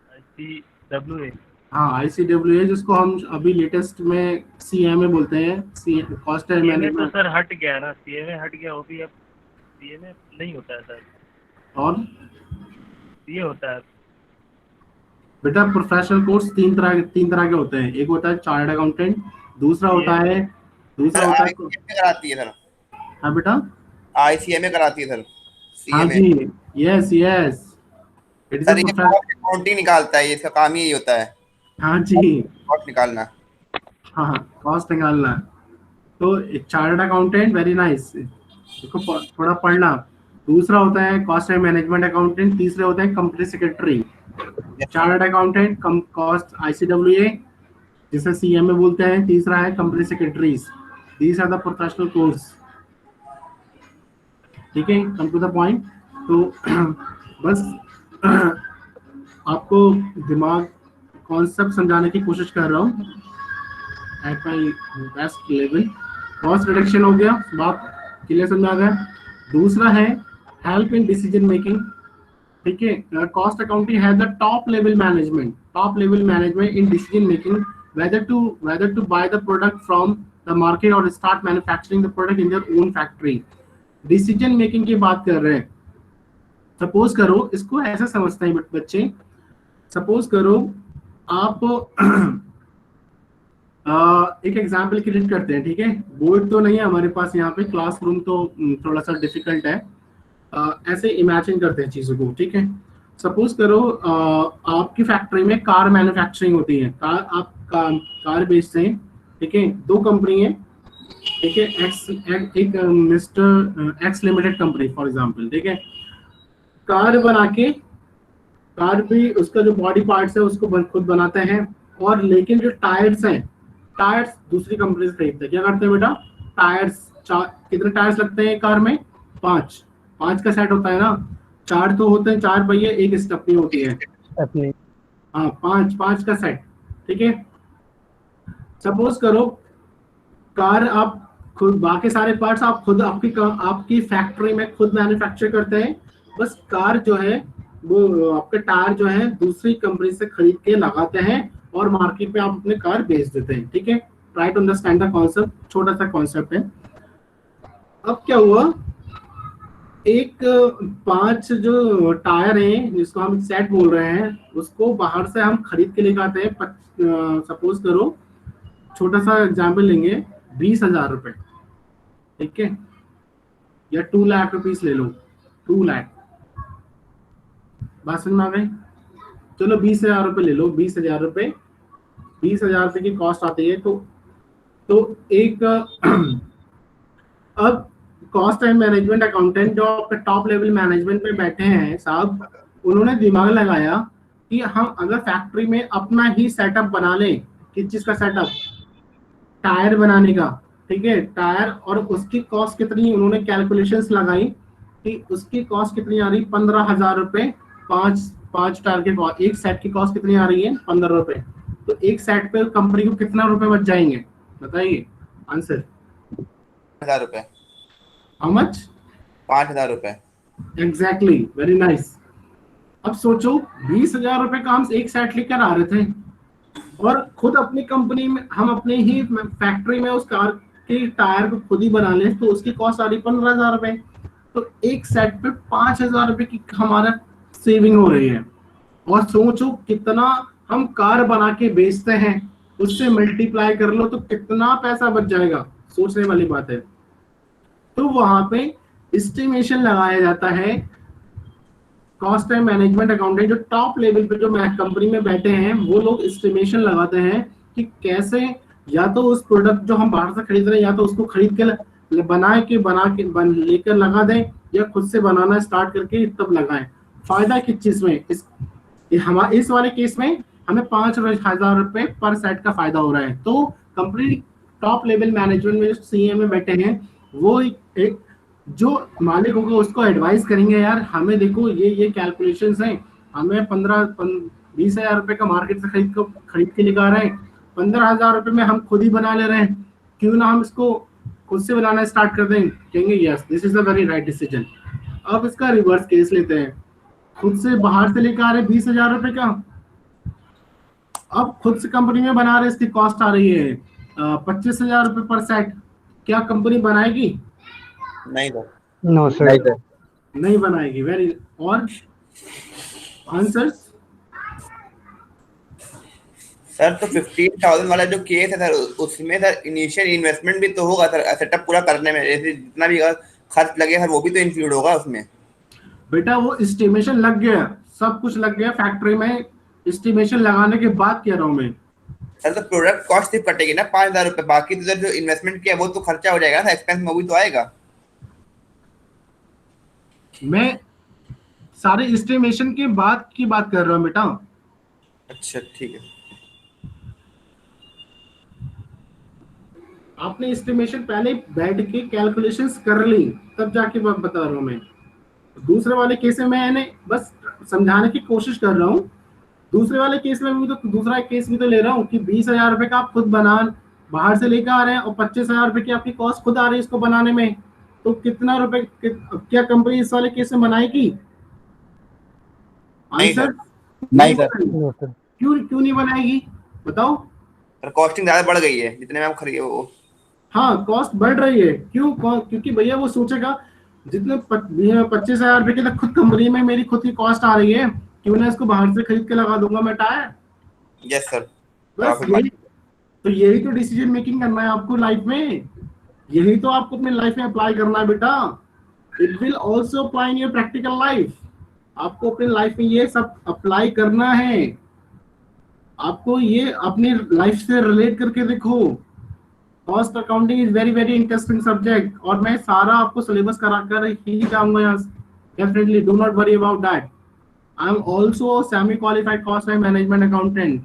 आईसीडब्ल्यू, हाँ आईसीडब्ल्यू, जिसको हम अभी लेटेस्ट में सीएमए बोलते हैं, कॉस्ट एंड मैनेजमेंट। तो सर हट गया ना, सीएमए हट गया, वो भी अब सीएमए नहीं होता है सर। और ये होता है बेटा प्रोफेशनल कोर्स तीन तरह के होते हैं। एक होता है चार्टर्ड अकाउंटेंट, दूसरा होता है कराती है सर। हाँ बेटा आईसीएमए कराती है सर। हाँ जी, यस इट इज अकाउंटिंग निकालता है, इसका काम ही यही होता है। हाँ जी, कॉस्ट निकालना। हाँ कॉस्ट निकालना। तो चार्टर्ड अकाउंटेंट वेरी नाइस, इसको थोड़ा पढ़ना। दूसरा होता है कॉस्ट एंड मैनेजमेंट अकाउंटेंट, तीसरे होते हैं company secretary. Chartered accountant cost ICWA जिसे सीएमए बोलते हैं, तीसरा है company secretaries. These are the professional course. ठीक है, कम टू द पॉइंट। तो बस आपको दिमाग कॉन्सेप्ट समझाने की कोशिश कर रहा हूँ at my best level. Cost reduction हो गया, बात क्लियर समझ आ गया। दूसरा है हेल्प इन डिसीजन मेकिंग। ठीक है, कॉस्ट अकाउंटिंग है the top level management in decision making whether to buy the product from the market or start manufacturing the product in their own factory। Decision making की बात कर रहे हैं। सपोज करो, इसको ऐसे समझते हैं बच्चे, सपोज करो आप एक एग्जाम्पल क्रिएट करते हैं। ठीक है, बोर्ड तो नहीं है हमारे पास यहाँ पे, क्लासरूम तो थोड़ा सा डिफिकल्ट है। ऐसे इमेजिन करते हैं चीजों को। ठीक है, सपोज करो आपकी फैक्ट्री में कार मैन्युफैक्चरिंग होती है, आप कार बेचते हैं। ठीक है, दो कंपनी है। ठीक है, एक mister x limited company for example. ठीक है, कार बना के, कार भी उसका जो बॉडी पार्ट्स है उसको खुद बनाते हैं, और लेकिन जो टायर्स हैं, टायर्स दूसरी कंपनी से खरीदते हैं। क्या करते हैं बेटा? टायर्स कितने टायर्स लगते हैं कार में? 5 का सेट होता है ना। 4 तो होते हैं, 4 पहिए, एक स्टेपनी होती है। हाँ, 5 का सेट। ठीक है, सपोज करो कार आप खुद, बाकी सारे पार्ट्स आप खुद आपकी फैक्ट्री में खुद मैन्युफैक्चर करते हैं। बस कार जो है वो आपके टायर जो है दूसरी कंपनी से खरीद के लगाते हैं और मार्केट में आप अपने कार बेच देते हैं। ठीक है, try to understand the concept, छोटा सा कॉन्सेप्ट है। अब क्या हुआ, एक 5 जो टायर हैं जिसको हम सेट बोल रहे हैं, उसको बाहर से हम खरीद के लेके आते हैं। सपोज करो, छोटा सा एग्जाम्पल लेंगे, 20,000 रुपए। ठीक है, या 2 लाख रुपीस ले लो, 2 लाख। बात समझ में आ गई? चलो 20,000 रुपए ले लो, 20,000 रुपए, 20,000 रुपए की कॉस्ट आती है। तो एक अब कॉस्ट एंड मैनेजमेंट अकाउंटेंट जो आपके टॉप लेवल मैनेजमेंट में बैठे हैं साहब, उन्होंने दिमाग लगाया कि हम अगर फैक्ट्री में अपना ही सेटअप बना लें किस चीज का सेटअप, टायर बनाने का, ठीक है, टायर, और उसकी कॉस्ट कितनी, उन्होंने कैलकुलेशंस लगाई कि उसकी कॉस्ट कितनी आ रही, 15,000 रुपए, पांच टायर के कॉस्ट, एक सेट की कॉस्ट कितनी आ रही है, 15 रुपए। तो एक सेट पे कंपनी को कितना रुपए बच जाएंगे, बताइए आंसर। 5,000 रुपए। How much? 5,000 रुपए। Exactly, very nice. अब सोचो 20,000 रुपए का हम एक सेट लेकर आ रहे थे, और खुद अपनी कंपनी में हम अपने ही फैक्ट्री में उस कार के टायर को खुद ही बना लें, तो उसकी कॉस्ट आ रही 15,000 रुपए। तो एक सेट पे 5,000 रुपए की हमारा सेविंग हो रही है। और सोचो कितना हम कार बना के बेचते हैं, उससे मल्टीप्लाई कर लो तो कितना पैसा बच जाएगा, सोचने वाली बात है। तो वहां पे एस्टिमेशन लगाया जाता है। कॉस्ट एंड मैनेजमेंट अकाउंटेंट जो टॉप लेवल पे जो कंपनी में बैठे हैं, वो लोग एस्टिमेशन लगाते हैं कि कैसे, या तो उस प्रोडक्ट जो हम बाहर से खरीद रहे हैं, या तो उसको खरीद के लेकर लगा दें, या खुद से बनाना स्टार्ट करके तब लगाएं। फायदा किस चीज में, इस वाले केस में हमें 5,000 रुपए पर सेट का फायदा हो रहा है। तो कंपनी टॉप लेवल मैनेजमेंट में जो सीएम में बैठे हैं, वो एक जो मालिक होगा उसको एडवाइस करेंगे, यार हमें देखो ये कैलकुलेशंस हैं, हमें 20,000 रुपए का मार्केट से खरीद के लेकर आ रहे हैं, 15,000 रुपए में हम खुद ही बना ले रहे हैं, क्यों ना हम इसको खुद से बनाना स्टार्ट कर दें। कहेंगे yes, this is the very right decision. अब इसका रिवर्स केस लेते हैं, खुद से बाहर से लेकर आ रहे 20,000 रुपए का, अब खुद से कंपनी में बना रहे, इसकी कॉस्ट आ रही है 25,000 रुपए पर सेट। क्या कंपनी बनाएगी? नहीं तो नो सर, नहीं बनाएगी। वेरी, और आंसर्स सर, तो 15,000 वाला जो केस है सर, उसमें सर इनिशियल इन्वेस्टमेंट भी तो होगा सर, सेटअप पूरा करने में, जैसे जितना भी खर्च लगे सर वो भी तो इंक्लूड होगा उसमें। बेटा वो एस्टिमेशन लग गया, सब कुछ लग गया फैक्ट्री में, एस्टिमेशन लगाने के बाद कह रहा हूँ मैं। सर तो प्रोडक्ट कॉस्ट सिर्फ कटेगी ना 5,000 रुपए, बाकी तो जो इन्वेस्टमेंट किया वो तो खर्चा हो जाएगा ना, एक्सपेंस में वो भी तो आएगा। मैं सारे एस्टिमेशन के बाद की बात कर रहा हूँ बेटा। अच्छा ठीक है। आपने एस्टिमेशन पहले बैठ के कैलकुलेशंस कर ली, तब जाके बात बता रहा हूँ मैं। दूसरे वाले केस में मैंने बस समझाने की कोशिश कर रहा हूँ। दूसरे वाले केस में भी तो दूसरा केस भी तो ले रहा हूँ कि 20,000 रुपए का आप खुद बाहर से लेकर आ रहे हैं, और 25,000 रुपए की आपकी कॉस्ट खुद आ रही है इसको बनाने में, तो कितना रुपए क्या कंपनी इस वाले केस में बनाएगी? आंसर नहीं सर। क्यों नहीं बनाएगी, बताओ? सर कॉस्टिंग ज्यादा बढ़ गई है, जितने में हम खरीदे वो। हाँ, कॉस्ट बढ़ रही है। क्यों? क्योंकि भैया वो सोचेगा जितने 25,000 रुपए की तक खुद कंपनी में मेरी खुद की कॉस्ट आ रही है, क्यों ना इसको बाहर से खरीद के लगा दूंगा मैं टायर। Yes sir. बस यही तो डिसीजन मेकिंग करना है आपको लाइफ में, यही तो आपको अपने लाइफ में अप्लाई करना है बेटा। It will also apply in your practical life. आपको अपने लाइफ में ये सब अप्लाई करना है, आपको ये अपनी लाइफ से रिलेट करके देखो। Cost accounting is very very interesting subject, और मैं सारा आपको सिलेबस करा कर ही जाऊंगा यहाँ। Definitely do not worry about that. I am also semi qualified cost and management accountant.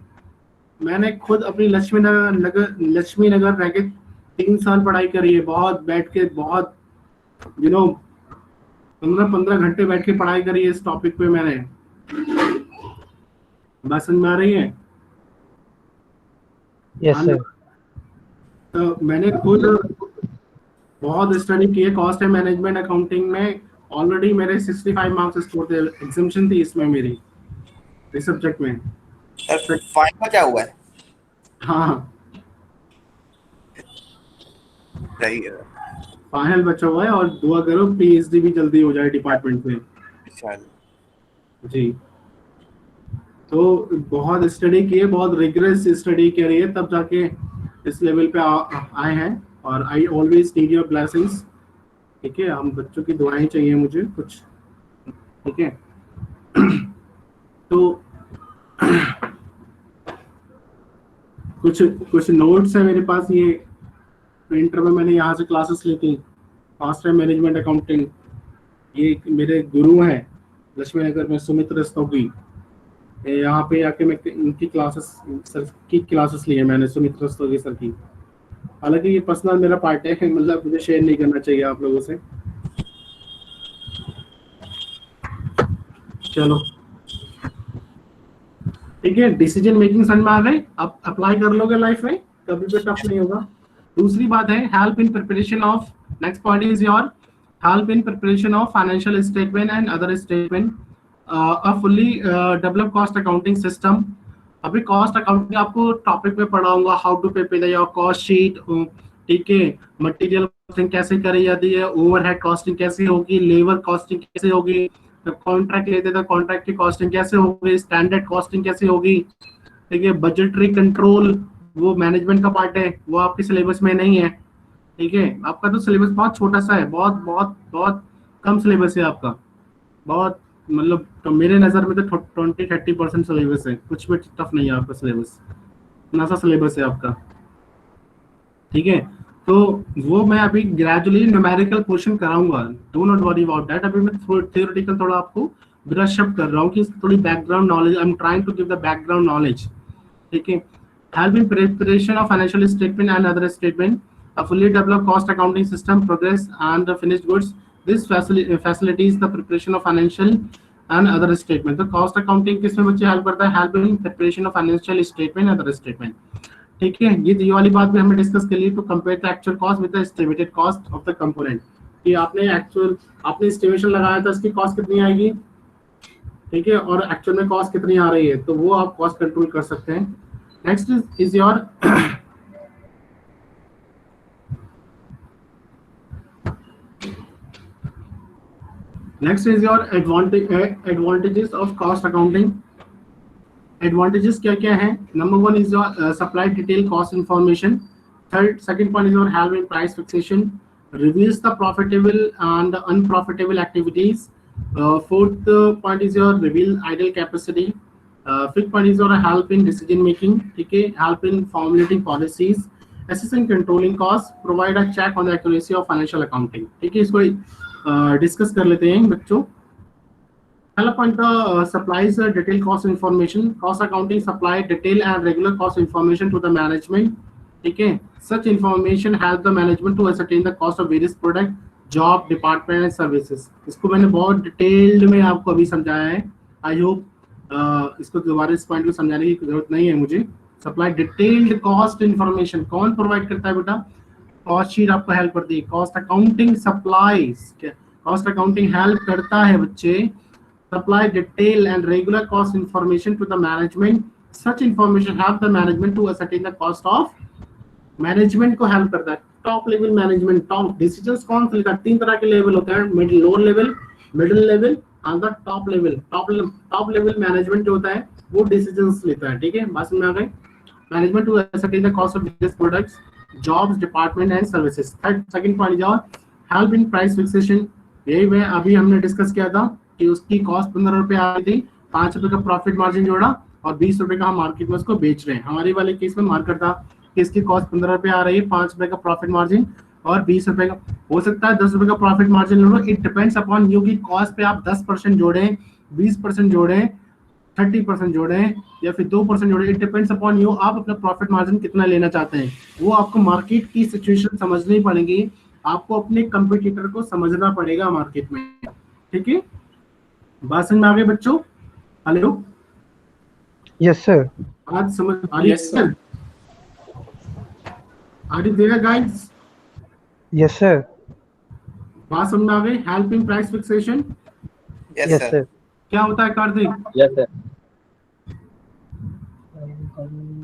मैंने खुद अपनी लक्ष्मी नगर रह के 3 साल पढ़ाई करी है, बहुत बैठ के, बहुत 15 घंटे बैठ के पढ़ाई करी है इस टॉपिक पे मैंने। बात समझ में आ रही है? Yes sir. तो मैंने खुद बहुत स्टडी की है कॉस्ट एंड मैनेजमेंट अकाउंटिंग में। ऑलरेडी मेरे 65 मार्क्स स्कोर थे, एग्जामिनेशन थी इसमें मेरी, इस सब्जेक्ट में। सर फाइनल क्या हुआ है? हाँ सही है, फाइनल बचा हुआ है, और दुआ करो पीएचडी भी जल्दी हो जाए डिपार्टमेंट में। जी, तो बहुत स्टडी की है, बहुत रिगरस स्टडी करी है, तब जाके इस लेवल पे आए हैं। और I always need your blessings, ठीक है? हम बच्चों की दुआएं चाहिए मुझे कुछ, ठीक है? तो कुछ नोट्स है मेरे पास, ये प्रिंटर में मैंने यहाँ से क्लासेस ली थी, कॉस्ट एंड मैनेजमेंट अकाउंटिंग। ये मेरे गुरु हैं लक्ष्मी नगर में, सुमित रस्तोगी, यहाँ पे आके मैं इनकी क्लासेस सर की क्लासेस ली है मैंने, सुमित रस्तोगी सर की। हालांकि ये पर्सनल मेरा पार्ट है, मतलब मुझे शेयर नहीं करना चाहिए आप लोगों से। चलो ठीक है, डिसीजन मेकिंग समझ में आ गई, आप अप्लाई कर लोगे लाइफ में, कभी भी टफ नहीं होगा। दूसरी बात है help in preparation of, next point is your help in preparation of financial statement and other statement, a fully develop cost accounting system. अभी कॉस्ट अकाउंटिंग आपको टॉपिक में पढ़ाऊंगा, how to prepare your cost sheet, ठीक है, मटेरियल कॉस्टिंग कैसे करी जाती है, ओवरहेड कॉस्टिंग कैसे होगी, लेबर कॉस्टिंग कैसे होगी, कॉन्ट्रैक्ट लेते तो कॉन्ट्रैक्ट की कॉस्टिंग कैसे होगी, स्टैंडर्ड कॉस्टिंग कैसे होगी, ठीक है, बजटरी कंट्रोल वो मैनेजमेंट का पार्ट है, वो आपके सिलेबस में नहीं है, ठीक है। आपका तो सिलेबस बहुत छोटा सा है, बहुत बहुत बहुत कम सिलेबस है आपका, बहुत मतलब तो मेरे नज़र में तो 20-30% सिलेबस है, कुछ भी टफ नहीं है आपका सिलेबस, इतना सा सिलेबस है आपका, ठीक है। तो वो मैं अभी ग्रेजुअली न्यूमेरिकल पोर्शन कराऊंगा, do not worry about that. अभी मैं थियोरेटिकल थोड़ा आपको ब्रश अप कर रहा हूँ कि थोड़ी background knowledge, I am trying to give the background knowledge, ठीक है। Help in preparation of financial statement and other statement, a fully developed cost accounting system, progress and finished goods. This facilitates the preparation of financial and other statement. तो cost accounting किसमें बच्चे हेल्प करता है, help in preparation of financial statement and other statement, ठीक है। ये वाली बात भी हमने डिस्कस कर ली, to compare the actual cost with the estimated cost of the component, कि आपने एस्टिमेशन लगाया था इसकी कॉस्ट कितनी आएगी, ठीक है, और एक्चुअल में कॉस्ट कितनी आ रही है, तो वो आप कॉस्ट कंट्रोल कर सकते हैं। Next is your Next is your advantages of cost accounting. Advantages क्या क्या है? Number one is your supply detail cost information. Second point is your help in price fixation, reveals the profitable and unprofitable activities. Fourth point is your reveal idle capacity. Fifth point is your help in decision making. ठीक है, help in formulating policies, assess and controlling costs, provide a check on the accuracy of financial accounting. ठीक है, इसको डिस्कस कर लेते हैं बच्चों। पहला पॉइंट था supplies detail cost information. Cost accounting supply detail and regular cost information to the management, ठीक है। Such information help the management to ascertain the cost of various product, job, department and services. इसको मैंने बहुत डिटेल्ड में आपको अभी समझाया है, आई होप इसको दोबारा इस पॉइंट को समझाने की जरूरत नहीं है मुझे। सप्लाई डिटेल्ड कॉस्ट इंफॉर्मेशन कौन प्रोवाइड करता है बेटा, कॉस्ट शीट आपको हेल्प करती है। Cost accounting supplies, cost accounting help करता है बच्चे, supply detail and regular cost information to the management, such information help the management to ascertain the cost of, management को हेल्प करता है। Top level management, top decisions कौन से लेता है, 3 तरह के लेवल होते हैं, middle lower level, middle level and the top level. Top level management जो होता है वो डिसीजंस लेता है, ठीक है, बात में आ गई। Management to ascertain the cost of various products, jobs, department and services. Second point जाओ हेल्प इन प्राइस फिक्सेशन। यही मैं अभी हमने डिस्कस किया था कि उसकी कॉस्ट 15 रुपए आ रही थी, 5 रुपए का प्रॉफिट मार्जिन जोड़ा और 20 रुपए का हम मार्केट में उसको बेच रहे हैं। हमारे वाले केस में मार्कर था कि इसकी कॉस्ट 15 रुपए आ रही है, 5 रुपए का प्रॉफिट मार्जिन और 20 रुपए का, हो सकता है 10 रुपए का profit margin low. It depends upon you की कॉस्ट पे आप 10% जोड़ें, 20% जोड़ें, 30% जोड़ें या फिर 2% जोड़ें, इट डिपेंड्स अपॉन यू, आप अपना प्रॉफिट मार्जिन कितना लेना चाहते हैं। वो आपको मार्केट की सिचुएशन समझनी पड़ेगी, आपको अपने कंपटीटर को समझना पड़ेगा मार्केट में, ठीक है। बात समझ में आ गई बच्चों? हेलो, यस सर, आज समझ आ रही है sir? Are you there guys? Yes sir, बात समझ में आ गई? Help in price fixation, yes sir. क्या होता है कार्तिक? Yes sir.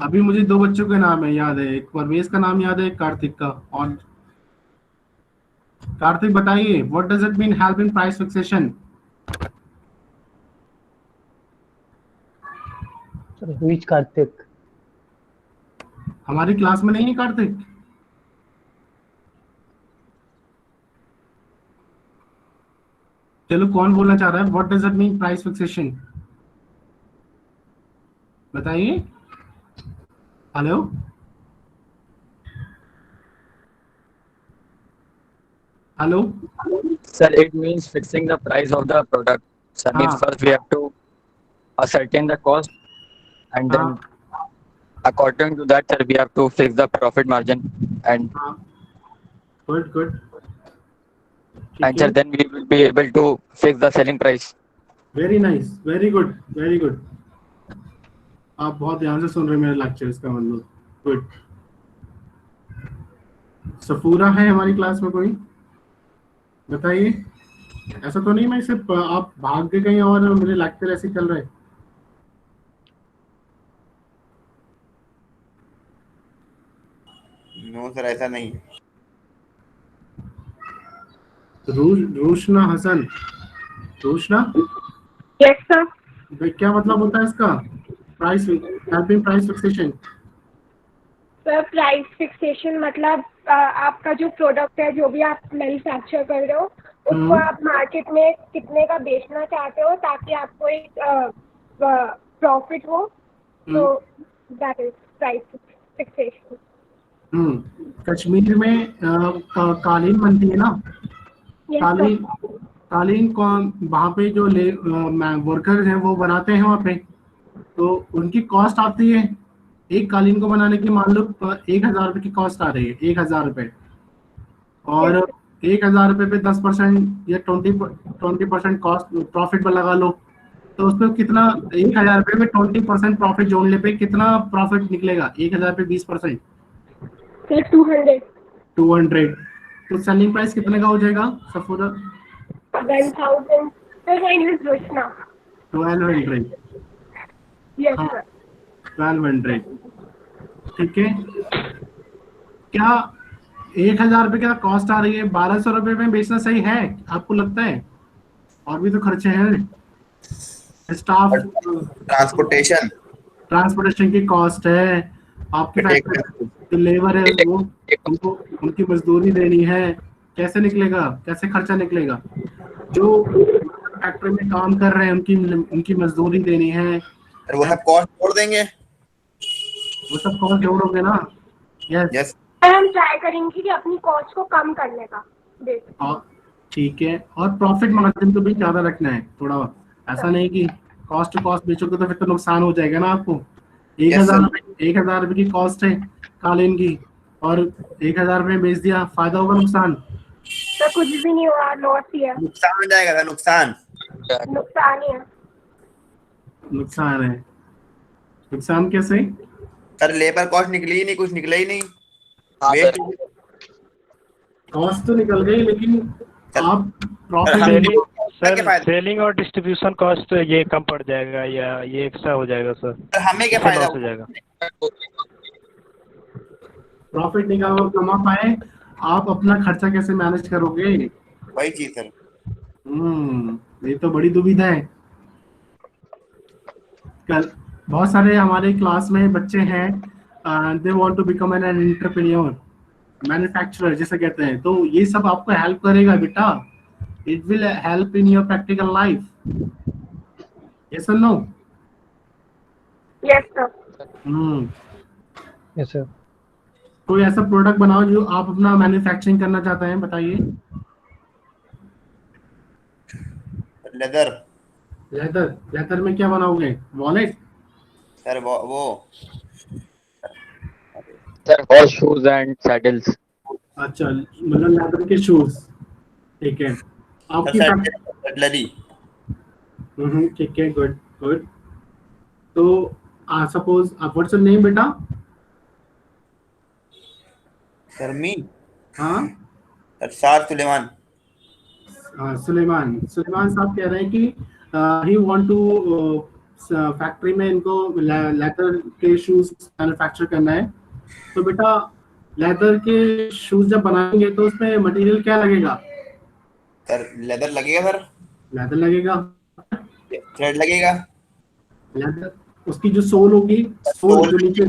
अभी मुझे 2 बच्चों के नाम है याद है, एक परवेज का नाम याद है, एक कार्तिक का। और कार्तिक बताइए, what does it mean help in price fixation? Which Kartik? हमारी क्लास में नहीं है कार्तिक? चलो कौन बोलना चाह रहा है, what does it mean price fixation? बताइए। Hello, hello Sir, it means fixing the price of the product. Sir, means first we have to ascertain the cost, and then हाँ according to that, sir, we have to fix the profit margin, and हाँ, गुड and ठीक sir, है, then we will be able to fix the selling price. Very nice, very good, very good. आप बहुत ध्यान से सुन रहे हैं मेरे लेक्चर्स का मतलब, गुड। सफूरा है हमारी क्लास में कोई? बताइए। ऐसा तो नहीं मैं सिर्फ आप भाग के कहीं और मेरे लेक्चर ऐसे चल रहे हैं? नो सर, ऐसा नहीं। Roshna Hasan, Roshna, yes sir. क्या मतलब होता है इसका? Price, helping price fixation. Sir price fixation मतलब आपका जो प्रोडक्ट है, जो भी आप मैन्युफैक्चर कर रहे हो, उसको आप मार्केट में कितने का बेचना चाहते हो ताकि आपको एक प्रॉफिट हो, तो that is price fixation. Kashmir में कालीन बनती है ना, कालीन कौन वहाँ पे जो वर्कर्स हैं वो बनाते हैं वहाँ पे, तो उनकी कॉस्ट आती है एक कालीन को बनाने की, मान लो 1,000 रुपये की कॉस्ट आ रही है, 1,000 रुपये, और 1,000 रुपये पे 10% या 20% कॉस्ट प्रॉफिट पर लगा लो, तो उसमें कितना, 1,000 रुपये में 20% प्रॉफिट जोड़ने पे कितना प्रॉफिट निकलेगा? 1,000 पे 20%, 200। तो सेलिंग प्राइस कितने का हो जाएगा Safura? 1,000। Sir my name is Roshna. 1200। Yes sir. 1200, ठीक है। क्या 1,000 रुपये का कॉस्ट आ रही है, 1,200 रुपये में बेचना सही है आपको लगता है? और भी तो खर्चे हैं, स्टाफ, ट्रांसपोर्टेशन की कॉस्ट है, आपकी फैक्ट्री जो लेबर है वो उनको उनकी मजदूरी देनी है, कैसे निकलेगा, कैसे खर्चा निकलेगा? जो फैक्ट्री में काम कर रहे हैं उनकी मजदूरी देनी है, वो सब कॉस्ट जोड़ देंगे, वो सब कॉस्ट जोड़ोगे ना? यस, हम ट्राई करेंगे कि अपनी कॉस्ट को कम करने का, ठीक है। और प्रॉफिट मार्जिन तो भी ज्यादा रखना है थोड़ा, ऐसा नहीं कि कॉस्ट टू कॉस्ट बेचोगे तो फिर तो नुकसान हो जाएगा ना आपको। 1,000 रुपये की कॉस्ट है कालीन की और 1,000 रुपये बेच दिया, फायदा होगा नुकसान? तो कुछ भी नहीं हुआ, लॉस ही है। नुकसान हो जाएगा, नुकसान ही है। नुकसान है, नुकसान कैसे? सर लेबर कॉस्ट निकली ही नहीं, कुछ निकला ही नहीं। कॉस्ट तो निकल गई, लेकिन आप प्रॉफिट, सर सेलिंग और डिस्ट्रीब्यूशन कॉस्ट ये कम पड़ जाएगा या ये एक्स्ट्रा हो जाएगा सर? हमें क्या फायदा हो जाएगा? प्रॉफिट निकालो, कमा पाए, आप अपना खर्चा कैसे मैनेज करोगे? वही चीज सर। ये तो बड़ी दुविधा है। कल बहुत सारे हमारे क्लास में बच्चे हैं, they want to become an entrepreneur, manufacturer जिसे कहते हैं, तो ये सब आपको हेल्प करेगा बेटा, it will help in your practical life. Yes और no? Yes sir. Yes sir. कोई ऐसा प्रोडक्ट बनाओ जो आप अपना मैन्युफैक्चरिंग करना चाहते हैं, बताइए। लेदर में क्या बनाओगे? Wallet sir? वो sir horse shoes and saddles. अच्छा, मतलब लेदर के शूज, ठीक है। आपकी कटलरी, ठीक है, गुड गुड। तो सपोज व्हाट्स योर नेम बेटा? सर मी? हाँ सर सुलेमान। सुलेमान साहब कह रहे हैं कि ही वांट टू फैक्ट्री में इनको लेदर के शूज मैन्युफैक्चर करना है। तो बेटा लेदर के शूज जब बनाएंगे तो उसमें मटेरियल क्या लगेगा? सर लेदर लगेगा सर। लेदर लगेगा, थ्रेड लगेगा, लेदर, उसकी जो सोल होगी, सोल जो नीचे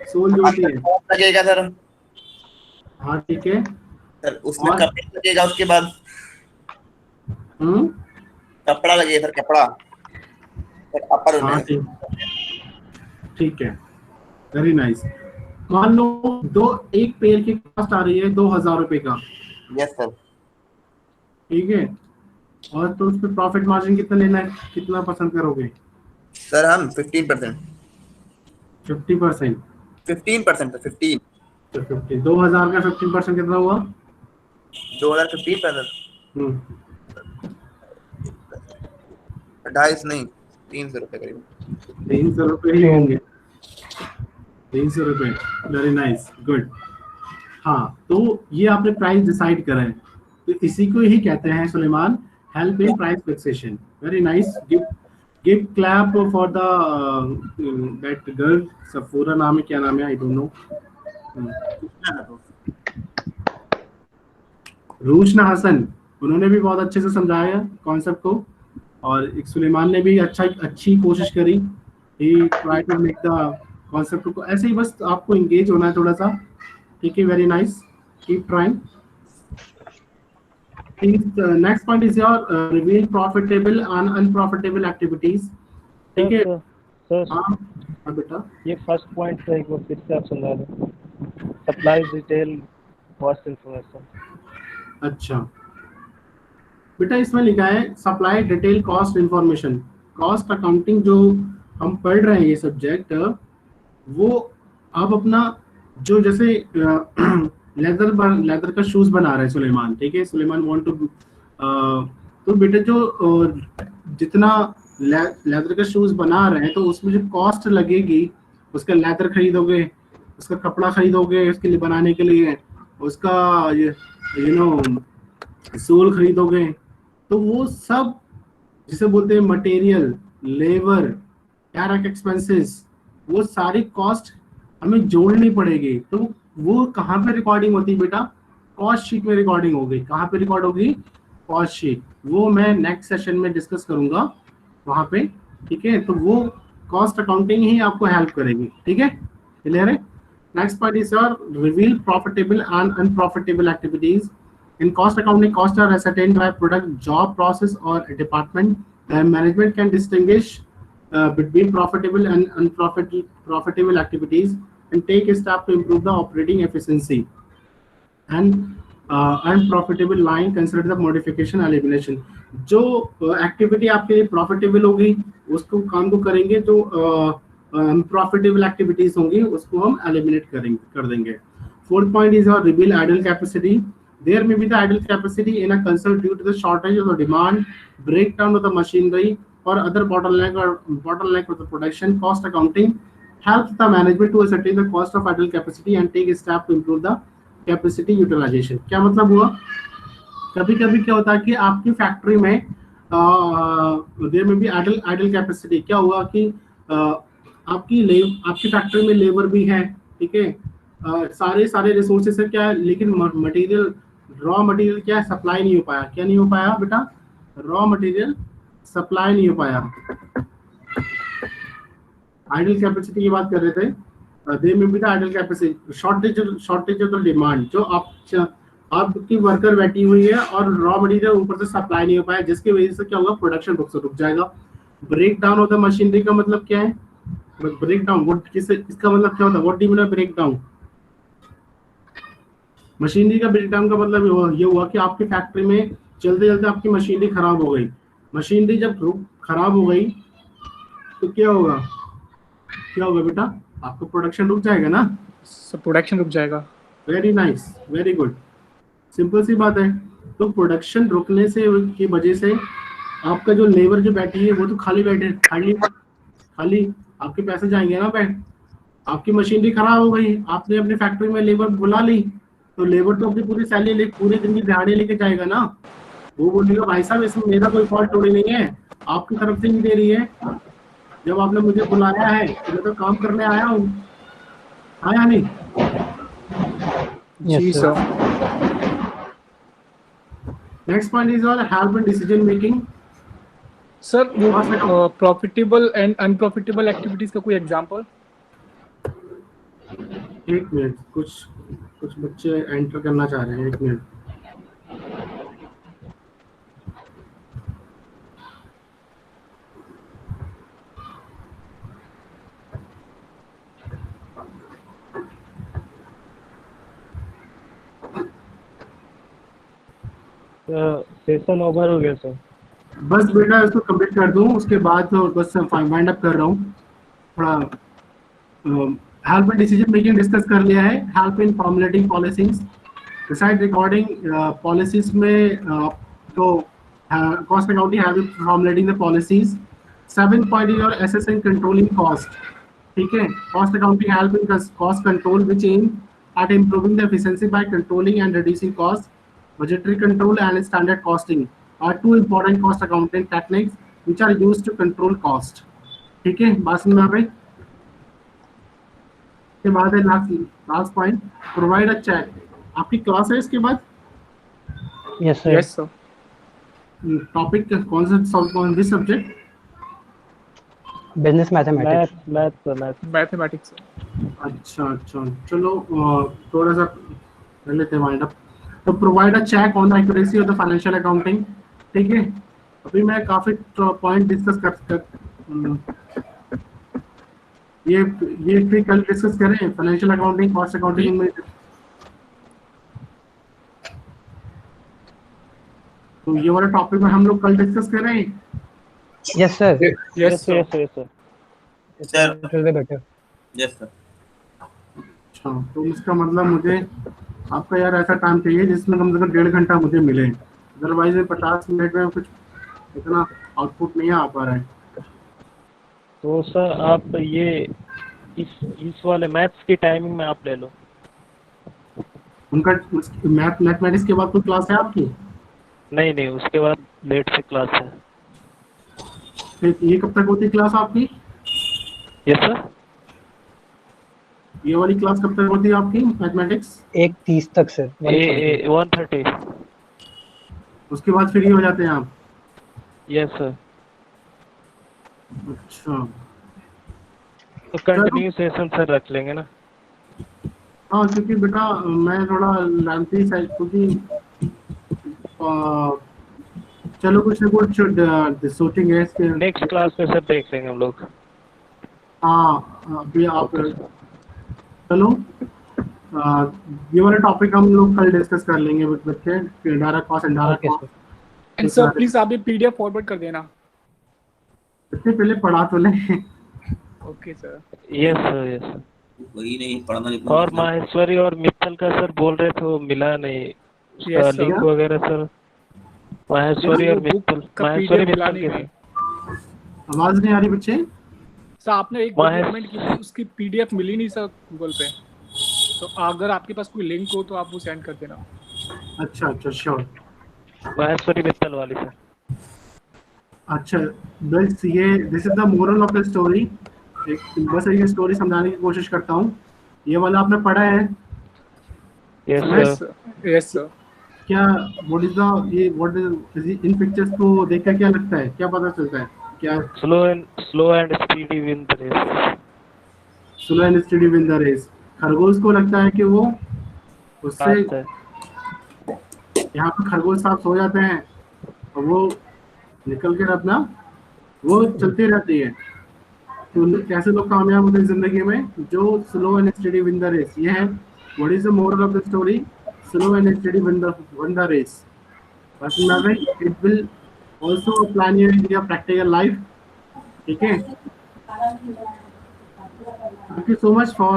सोल जो होती है लगेगा सर। हाँ ठीक है सर, उसमें कपड़ा लगेगा, उसके बाद कपड़ा लगेगा सर, कपड़ा सर अपर। हाँ ठीक है, वेरी नाइस। मान लो एक पेयर की कॉस्ट आ रही है 2,000 रुपए का। Yes sir. ठीक है, और तो उस पर प्रॉफिट मार्जिन कितना लेना है, कितना पसंद करोगे? सर हम 15%। 50%? 15% 15। तो 2000 का 15% कितना हुआ? 2015 का सर हम्म 250 नहीं 300 रुपए करीब। 300 रुपये ही होंगे। 300 रुपये, वेरी नाइस, गुड। हाँ, तो ये आपने प्राइस डिसाइड करा है, तो इसी को ही कहते हैं Suleman help in price fixation. Very nice, give clap for the that girl. Safoora नाम है, क्या नाम है, I don't know. Rushna Hasan, उन्होंने भी बहुत अच्छे से समझाया कॉन्सेप्ट को, और एक सुलेमान ने भी अच्छी कोशिश करी। He try to make the concept को ऐसे ही, बस आपको इंगेज होना है थोड़ा सा, ठीक है। Very nice, keep trying. Next point is your reveal profitable and unprofitable activities, ठीक है। सर हाँ बेटा, ये फर्स्ट पॉइंट है, एक बार फिर से आप समझा दें। Supply detail cost information. अच्छा बेटा, इसमें लिखा है supply detail cost information. Cost accounting जो हम पढ़ रहे हैं ये सब्जेक्ट, वो आप अपना जो जैसे लेदर का शूज बना रहे हैं सुलेमान, ठीक है। सुलेमान वांट टू तो बेटा जो जितना लेदर का शूज बना रहे हैं, तो उसमें जो कॉस्ट लगेगी, उसका लेदर खरीदोगे, उसका कपड़ा खरीदोगे उसके लिए बनाने के लिए, उसका यू नो सोल खरीदोगे, तो वो सब जिसे बोलते हैं मटेरियल, लेबर, डायरेक्ट एक्सपेंसेस, वो सारी कॉस्ट हमें जोड़नी पड़ेगी। तो वो कहाँ पे रिकॉर्डिंग होती है बेटा? कॉस्ट शीट में रिकॉर्डिंग होगी। कहाँ पे रिकॉर्ड होगी? Cost sheet. वो मैं नेक्स्ट सेशन में डिस्कस करूंगा वहाँ पे, ठीक है। तो वो कॉस्ट अकाउंटिंग ही आपको हेल्प करेगी, ठीक है। क्लियर है? Next point is your reveal profitable and unprofitable activities. In cost accounting, costs are ascertained by product, job, process, or department. Management can distinguish between profitable and unprofitable activities and take a step to improve the operating efficiency. And unprofitable line consider the modification elimination. जो एक्टिविटी आपके लिए प्रॉफिटेबल होगी उसको काम को करेंगे, जो अनप्रॉफिटेबल एक्टिविटीज होंगी उसको हम एलिमिनेट कर देंगे। Fourth point is your reveal idle capacity. There may be the idle capacity in a concern due to the shortage of the demand, breakdown of the machinery, or other bottleneck of the production. Cost accounting helps the management to ascertain the cost of idle capacity and take a step to improve the capacity utilization. क्या मतलब हुआ? कभी-कभी क्या होता है कि आपकी फैक्ट्री में there may be idle capacity। क्या हुआ कि आपकी फैक्ट्री में लेबर भी है, ठीक है, सारे रिसोर्सेस है क्या, लेकिन मटेरियल, रॉ मटेरियल क्या है, सप्लाई नहीं हो पाया। क्या नहीं हो पाया बेटा? रॉ मटेरियल सप्लाई नहीं हो पाया। आइडल कैपेसिटी की बात कर रहे थे। देयर में भी था idle capacity, shortage of the demand, जो आपकी वर्कर बैठी हुई है और रॉ मटेरियल ऊपर से सप्लाई नहीं हो पाया, जिसकी वजह से क्या होगा, प्रोडक्शन रुक जाएगा। Breakdown of the machinery का मतलब क्या है? ब्रेक डाउन इसका मतलब क्या होता है? What do you mean breakdown? Machinery का ब्रेकडाउन का मतलब ये हुआ कि आपकी फैक्ट्री में चलते चलते आपकी मशीनरी खराब हो गई। मशीनरी जब खराब हो गई तो क्या होगा बेटा? आपका प्रोडक्शन रुक जाएगा ना। सब प्रोडक्शन रुक जाएगा। Very nice, very good, simple सी बात है। तो प्रोडक्शन रुकने से की वजह से आपका जो लेबर जो बैठी है वो तो खाली आपके पैसे जाएंगे ना बैठ। आपकी मशीनरी खराब हो गई, आपने अपनी फैक्ट्री में लेबर बुला ली, तो लेबर तो अपनी पूरी सैलरी पूरे दिन की दिहाड़ी लेके जाएगा ना। वो बोलेगा भाई साहब इसमें मेरा कोई फॉल्ट थोड़ी नहीं है, आपकी तरफ से नहीं दे रही है, जब आपने मुझे बुलाया है तो मैं तो काम करने आया हूँ, आया नहीं। जी sir. Next point is all help in decision making. Sir वो प्रॉफिटेबल एंड अनप्रॉफिटेबल एक्टिविटीज का कोई एग्जांपल? एक मिनट, कुछ बच्चे एंटर करना चाह रहे हैं, एक मिनट। सेशन ओवर हो गया सर। बस बेटा इसको कंप्लीट कर दूं, उसके बाद तो बस वाइंड अप कर रहा हूँ। थोड़ा help in decision making discuss कर लिया है, help in formulating policies, decide recording policies में तो cost accounting help in formulating the policies. 7 point your assessing controlling cost, ठीक है। Cost accounting help in cost control which aim at improving the efficiency by controlling and reducing costs. Budgetary control and standard costing are two important cost accounting techniques which are used to control cost. ठीक है, बात समझ में आ गई? के बाद है last point, provide a check. आपकी क्लास है इसके बाद? Yes sir. Yes sir. Topic कौन सा solve on this subject? Business mathematics. Mathematics. अच्छा, चलो थोड़ा सा कर लेते हैं वाइंड अप। तो provide a check on the accuracy of the financial accounting, ठीक है। अभी मैं काफी पॉइंट डिस्कस कर ये फिर कल डिस्कस करें फाइनेंशियल अकाउंटिंग, कॉस्ट अकाउंटिंग में। तो ये वाला टॉपिक में हम लोग कल डिस्कस करें। Yes sir. Yes sir. Sir better. Yes sir. अच्छा, तो इसका मतलब मुझे आपका यार ऐसा टाइम चाहिए जिसमें कम से कम 1.5 घंटा मुझे मिले, अदरवाइज 50 मिनट में कुछ इतना आउटपुट नहीं आ पा रहा है। तो सर आप ये इस वाले मैथ्स की टाइमिंग में आप ले लो। उनका मैथमेटिक्स के बाद कोई क्लास है आपकी? नहीं, उसके बाद लेट से क्लास है। फिर ये कब तक होती है क्लास आपकी? Yes sir. ये वाली क्लास कब तक होती है आपकी मैथमेटिक्स? 1:30 तक सर। 1:30। उसके बाद फ्री हो जाते हैं आप? Yes sir. अच्छा, तो कंटिन्यू सेशन सर रख लेंगे ना? हाँ, क्योंकि बेटा मैं थोड़ा लेंथी साइड, क्योंकि चलो कुछ ना कुछ सोचेंगे इसके नेक्स्ट क्लास में सर देख लेंगे हम लोग। हाँ, अभी आप चलो ये वाला टॉपिक हम लोग कल डिस्कस कर लेंगे बच्चे, direct cost and direct cost. And sir please आप ये पीडीएफ फॉरवर्ड कर देना। बच्चे पहले पढ़ा तो लें। Okay sir. Yes sir, yes sir. वही नहीं पढ़ना नहीं। और माहेश्वरी और मित्तल का सर बोल रहे थे वो मिला नहीं, उसका लिंक वगैरह सर। माहेश्वरी और मित्तल, माहेश्वरी मित्तल के आवाज नहीं आ रही बच्चे। सर आपने एक डॉक्यूमेंट की थी, उसकी पीडीएफ मिली नहीं सर गूगल पे, तो अगर आपके पास कोई लिंक हो तो आप वो सेंड कर देना। अच्छा श्योर। माहेश्वरी मित्तल वाली सर। अच्छा बस ये this is the moral of the story. बस ये स्टोरी समझाने की कोशिश करता हूँ। ये वाला आपने पढ़ा है? Yes sir. Yes sir. क्या व्हाट इज इन पिक्चर्स को देखकर क्या लगता है, क्या पता चलता है? क्या slow and speedy win the race. Slow and steady win the race. खरगोश को लगता है कि वो उससे यहाँ पे खरगोश साहब सो जाते हैं और वो निकल कर अपना वो चलती रहती है। तो कैसे लोग कामयाब होते हैं जिंदगी में? जो slow and steady win the race. ये है what is the moral of the story, slow and steady win the race. बस it will also plan your in your practical life, ठीक है? Thank you so much for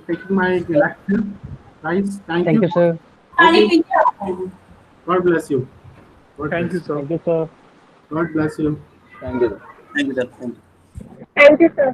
taking my lecture, guys. Thank you sir. Okay. God bless you. Thank you sir. God bless you. Thank you sir. Thank you sir.